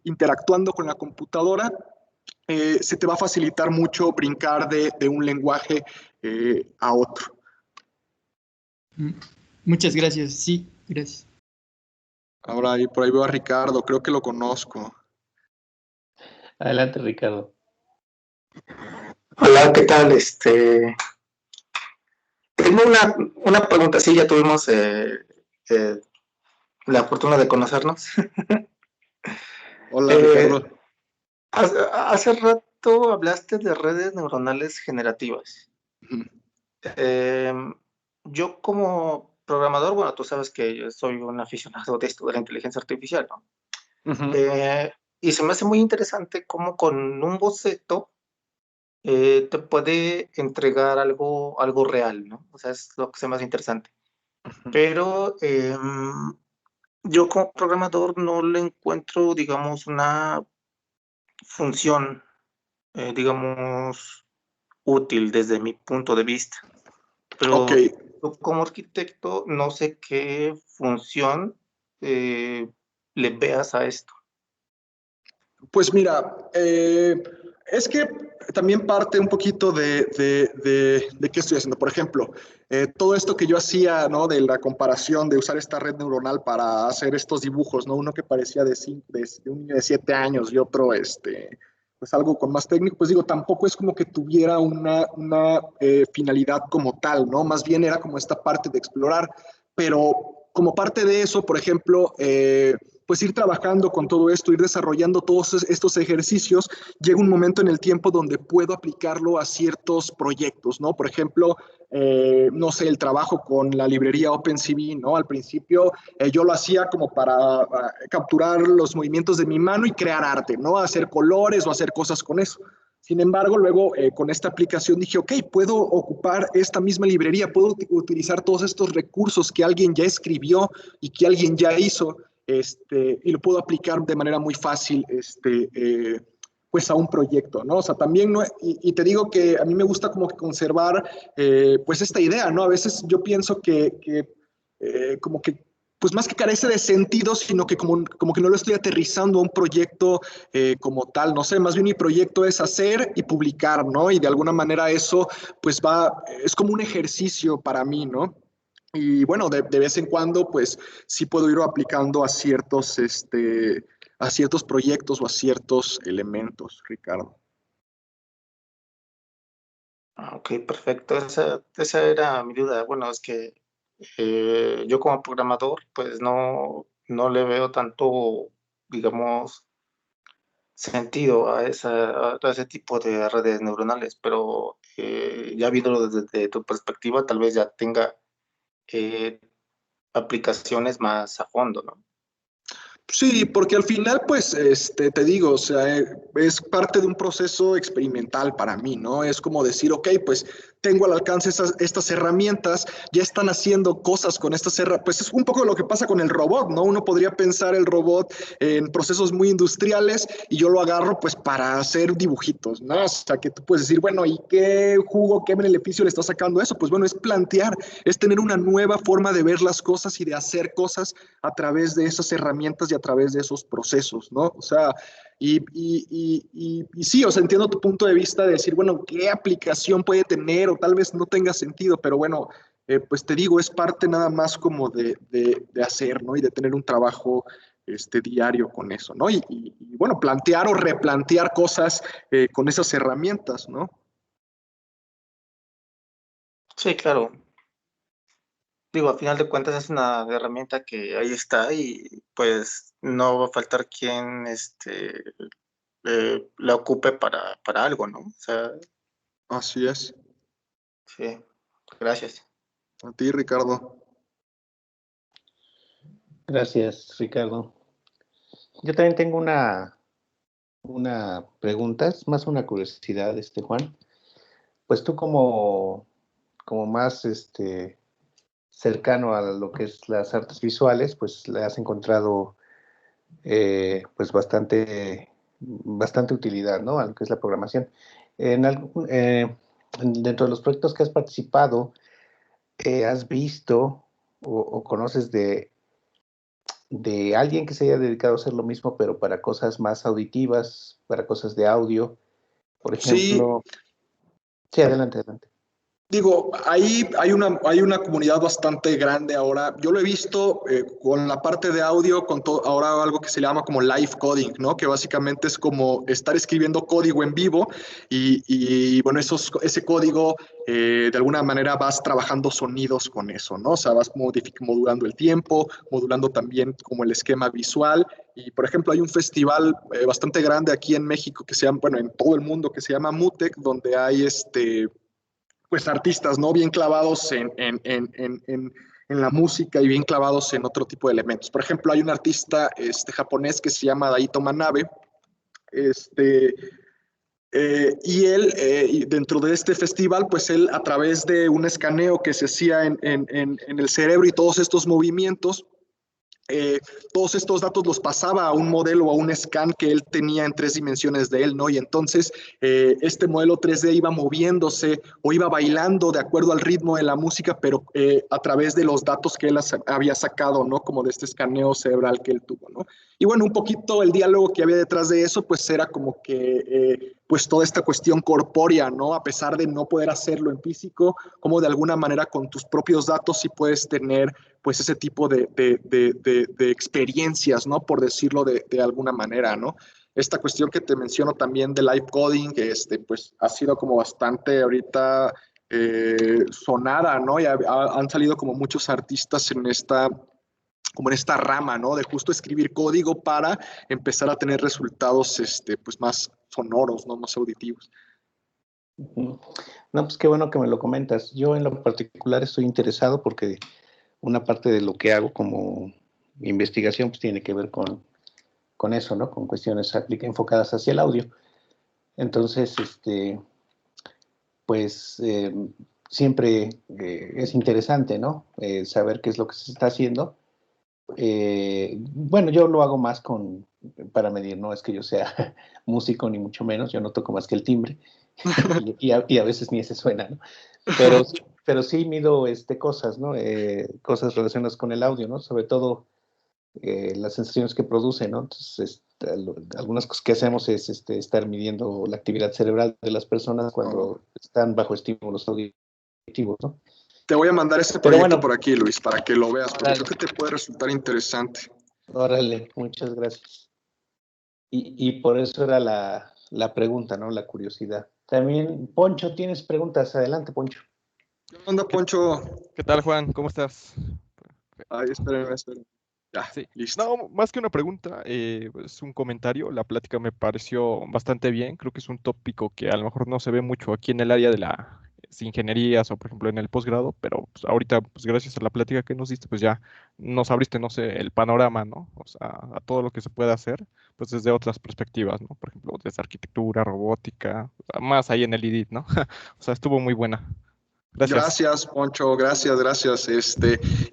S1: interactuando con la computadora, se te va a facilitar mucho brincar de un lenguaje a otro.
S4: Muchas gracias. Sí, gracias.
S1: Ahora por ahí veo a Ricardo, creo que lo conozco.
S3: Adelante, Ricardo.
S5: Hola, ¿qué tal? Tengo una pregunta, sí, ya tuvimos la fortuna de conocernos.
S1: Hola, Ricardo.
S5: Hace rato hablaste de redes neuronales generativas. Yo como programador, bueno, tú sabes que yo soy un aficionado de esto de la inteligencia artificial, ¿no? Y se me hace muy interesante cómo con un boceto te puede entregar algo real, ¿no? O sea, es lo que se me hace interesante. Pero yo como programador no le encuentro, digamos, una función, digamos, útil desde mi punto de vista. Pero
S1: Ok.
S5: yo como arquitecto no sé qué función le veas a esto.
S1: Pues mira, es que también parte un poquito de qué estoy haciendo. Por ejemplo, todo esto que yo hacía, ¿no? De la comparación de usar esta red neuronal para hacer estos dibujos, ¿no? Uno que parecía de un niño de 7 años y otro, pues algo con más técnico, pues digo, tampoco es como que tuviera una finalidad como tal, ¿no? Más bien era como esta parte de explorar, pero como parte de eso, por ejemplo, pues ir trabajando con todo esto, ir desarrollando todos estos ejercicios, llega un momento en el tiempo donde puedo aplicarlo a ciertos proyectos, ¿no? Por ejemplo, no sé, el trabajo con la librería OpenCV, ¿no? Al principio yo lo hacía como para capturar los movimientos de mi mano y crear arte, ¿no? Hacer colores o hacer cosas con eso. Sin embargo, luego con esta aplicación dije, ok, puedo ocupar esta misma librería, puedo utilizar todos estos recursos que alguien ya escribió y que alguien ya hizo, y lo puedo aplicar de manera muy fácil, pues a un proyecto, ¿no? O sea, también, no, y te digo que a mí me gusta como que conservar, pues esta idea, ¿no? A veces yo pienso que como que pues más que carece de sentido, sino que como que no lo estoy aterrizando a un proyecto como tal, no sé, más bien mi proyecto es hacer y publicar, ¿no? Y de alguna manera eso pues es como un ejercicio para mí, ¿no? Y bueno, de vez en cuando pues sí puedo ir aplicando a ciertos proyectos o a ciertos elementos, Ricardo.
S5: Ok, perfecto. Esa era mi duda. Bueno, es que yo como programador, pues no le veo tanto, digamos, sentido a ese tipo de redes neuronales, pero ya viéndolo desde tu perspectiva, tal vez ya tenga eh, aplicaciones más a fondo, ¿no?
S1: Sí, porque al final, pues, te digo, o sea, es parte de un proceso experimental para mí, ¿no? Es como decir, ok, pues tengo al alcance estas herramientas, ya están haciendo cosas con estas herramientas, pues es un poco lo que pasa con el robot, ¿no? Uno podría pensar el robot en procesos muy industriales y yo lo agarro pues para hacer dibujitos, ¿no? O sea, que tú puedes decir, bueno, ¿y qué jugo, qué beneficio le está sacando eso? Pues bueno, es plantear, es tener una nueva forma de ver las cosas y de hacer cosas a través de esas herramientas y a través de esos procesos, ¿no? O sea, y sí, o sea, entiendo tu punto de vista de decir, bueno, ¿qué aplicación puede tener? O tal vez no tenga sentido, pero bueno, pues te digo, es parte nada más como de hacer, ¿no? Y de tener un trabajo diario con eso, ¿no? Bueno, plantear o replantear cosas con esas herramientas, ¿no?
S5: Sí, claro. Digo, a final de cuentas es una herramienta que ahí está y pues no va a faltar quien la ocupe para algo, ¿no? O sea,
S1: Así es.
S5: sí, gracias.
S1: A ti, Ricardo.
S3: Gracias, Ricardo. Yo también tengo una pregunta, es más una curiosidad, Juan. Pues tú como más cercano a lo que es las artes visuales, pues le has encontrado pues bastante utilidad, ¿no? A lo que es la programación. Dentro de los proyectos que has participado, ¿has visto o conoces de alguien que se haya dedicado a hacer lo mismo, pero para cosas más auditivas, para cosas de audio? Por
S1: Sí,
S3: ejemplo, sí, adelante, adelante.
S1: digo, ahí hay una comunidad bastante grande ahora. Yo lo he visto con la parte de audio, con todo, ahora algo que se llama como live coding, ¿no? Que básicamente es como estar escribiendo código en vivo bueno, ese código, de alguna manera vas trabajando sonidos con eso, ¿no? O sea, vas modulando el tiempo, modulando también como el esquema visual. Y, por ejemplo, hay un festival bastante grande aquí en México que se llama, bueno, en todo el mundo, que se llama MUTEC, donde hay pues artistas, ¿no? Bien clavados en la música y bien clavados en otro tipo de elementos. Por ejemplo, hay un artista japonés que se llama Daito Manabe, este, y él, dentro de este festival, pues él a través de un escaneo que se hacía en el cerebro y todos estos movimientos, todos estos datos los pasaba a un modelo, a un scan que él tenía en 3 dimensiones de él, ¿no? Y entonces este modelo 3D iba moviéndose o iba bailando de acuerdo al ritmo de la música, pero a través de los datos que él había sacado, ¿no? Como de este escaneo cerebral que él tuvo, ¿no? Y bueno, un poquito el diálogo que había detrás de eso, pues era como que, pues toda esta cuestión corpórea, ¿no? A pesar de no poder hacerlo en físico, como de alguna manera con tus propios datos sí puedes tener pues ese tipo de experiencias, ¿no? Por decirlo de alguna manera, ¿no? Esta cuestión que te menciono también de live coding, pues ha sido como bastante ahorita sonada, ¿no? Y han salido como muchos artistas como en esta rama, ¿no? De justo escribir código para empezar a tener resultados, pues más sonoros, ¿no? Más auditivos.
S3: No, pues qué bueno que me lo comentas. Yo en lo particular estoy interesado porque una parte de lo que hago como investigación pues tiene que ver con eso, ¿no? Con cuestiones enfocadas hacia el audio. Entonces, pues siempre es interesante, ¿no? Saber qué es lo que se está haciendo. Bueno, yo lo hago más para medir, no es que yo sea músico ni mucho menos, yo no toco más que el timbre y a veces ni ese suena, ¿no? Pero sí mido cosas, ¿no? Cosas relacionadas con el audio, ¿no? Sobre todo las sensaciones que produce, ¿no? Entonces, algunas cosas que hacemos es estar midiendo la actividad cerebral de las personas cuando están bajo estímulos auditivos, ¿no?
S1: Te voy a mandar este
S3: Pero
S1: proyecto
S3: bueno,
S1: por aquí, Luis, para que lo veas, porque
S3: órale,
S1: creo que te puede resultar interesante.
S3: órale, muchas gracias. Y por eso era la pregunta, ¿no? La curiosidad. También, Poncho, ¿tienes preguntas? Adelante, Poncho.
S1: ¿Qué onda, Poncho?
S2: ¿Qué tal, Juan? ¿Cómo estás?
S1: Ay, espérenme. Ya,
S2: Sí.
S1: listo.
S2: No, más que una pregunta, es un comentario. La plática me pareció bastante bien. Creo que es un tópico que a lo mejor no se ve mucho aquí en el área de las ingenierías o, por ejemplo, en el posgrado, pero pues, ahorita, pues gracias a la plática que nos diste, pues ya nos abriste, no sé, el panorama, ¿no? O sea, a todo lo que se puede hacer, pues desde otras perspectivas, ¿no? Por ejemplo, desde arquitectura, robótica, o sea, más ahí en el IDIT, ¿no? O sea, estuvo muy buena. Gracias.
S1: Gracias, Poncho, gracias.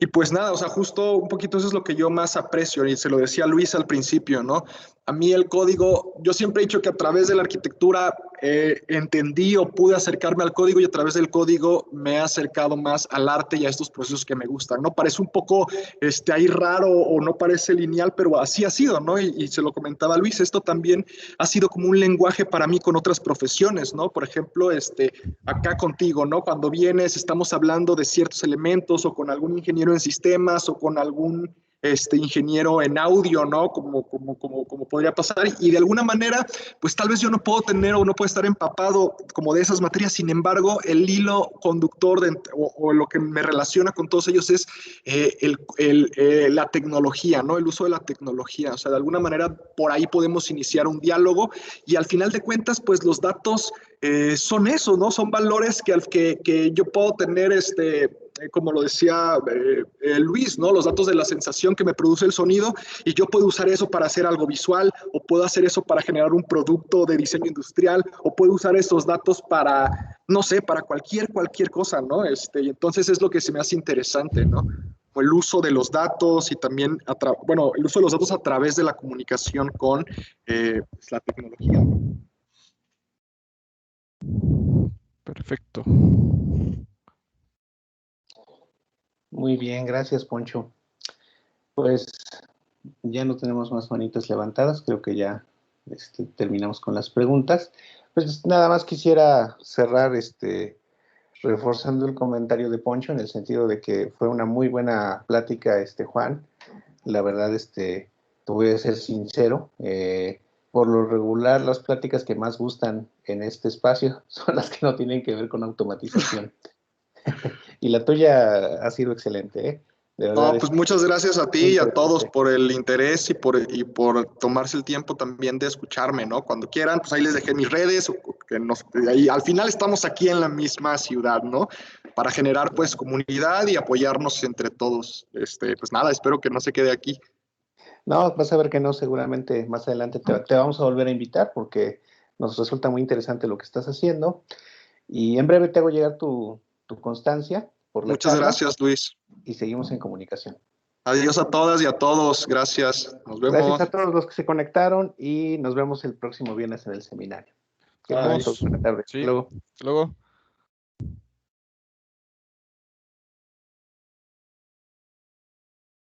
S1: Y pues nada, o sea, justo un poquito eso es lo que yo más aprecio, y se lo decía Luis al principio, ¿no? A mí el código, yo siempre he dicho que a través de la arquitectura entendí o pude acercarme al código y a través del código me he acercado más al arte y a estos procesos que me gustan, ¿no? Parece un poco ahí raro o no parece lineal, pero así ha sido, ¿no? Y se lo comentaba Luis, esto también ha sido como un lenguaje para mí con otras profesiones, ¿no? Por ejemplo, acá contigo, ¿no? Cuando vienes, estamos hablando de ciertos elementos o con algún ingeniero en sistemas o con algún ingeniero en audio, ¿no? Como podría pasar. Y de alguna manera, pues tal vez yo no puedo tener o no puedo estar empapado como de esas materias. Sin embargo, el hilo conductor o lo que me relaciona con todos ellos es la tecnología, ¿no? El uso de la tecnología. O sea, de alguna manera por ahí podemos iniciar un diálogo y al final de cuentas, pues los datos son eso, ¿no? Son valores que yo puedo tener, como lo decía Luis, ¿no? Los datos de la sensación que me produce el sonido y yo puedo usar eso para hacer algo visual o puedo hacer eso para generar un producto de diseño industrial o puedo usar esos datos para, no sé, para cualquier cosa, ¿no? Y entonces es lo que se me hace interesante, ¿no? O el uso de los datos y también, el uso de los datos a través de la comunicación con pues, la tecnología.
S2: Perfecto.
S3: Muy bien, gracias, Poncho. Pues ya no tenemos más manitas levantadas, creo que ya terminamos con las preguntas. Pues nada más quisiera cerrar reforzando el comentario de Poncho en el sentido de que fue una muy buena plática, Juan. La verdad, te voy a ser sincero, por lo regular las pláticas que más gustan en este espacio son las que no tienen que ver con automatización. Y la tuya ha sido excelente, ¿eh? De verdad,
S1: no, pues muchas gracias a ti y a todos por el interés y por tomarse el tiempo también de escucharme, ¿no? Cuando quieran, pues ahí les dejé mis redes, ahí, al final estamos aquí en la misma ciudad, ¿no? Para generar pues comunidad y apoyarnos entre todos. Pues nada, espero que no se quede aquí.
S3: No, vas a ver que no, seguramente más adelante te vamos a volver a invitar porque nos resulta muy interesante lo que estás haciendo y en breve te hago llegar tu constancia por la
S1: Muchas
S3: charla
S1: gracias, Luis.
S3: y seguimos en comunicación.
S1: Adiós a todas y a todos. Gracias. Nos vemos.
S3: Gracias a todos los que se conectaron y nos vemos el próximo viernes en el seminario. Que pasen todos. Buenas tardes.
S2: Sí.
S3: Hasta luego.
S2: Hasta luego.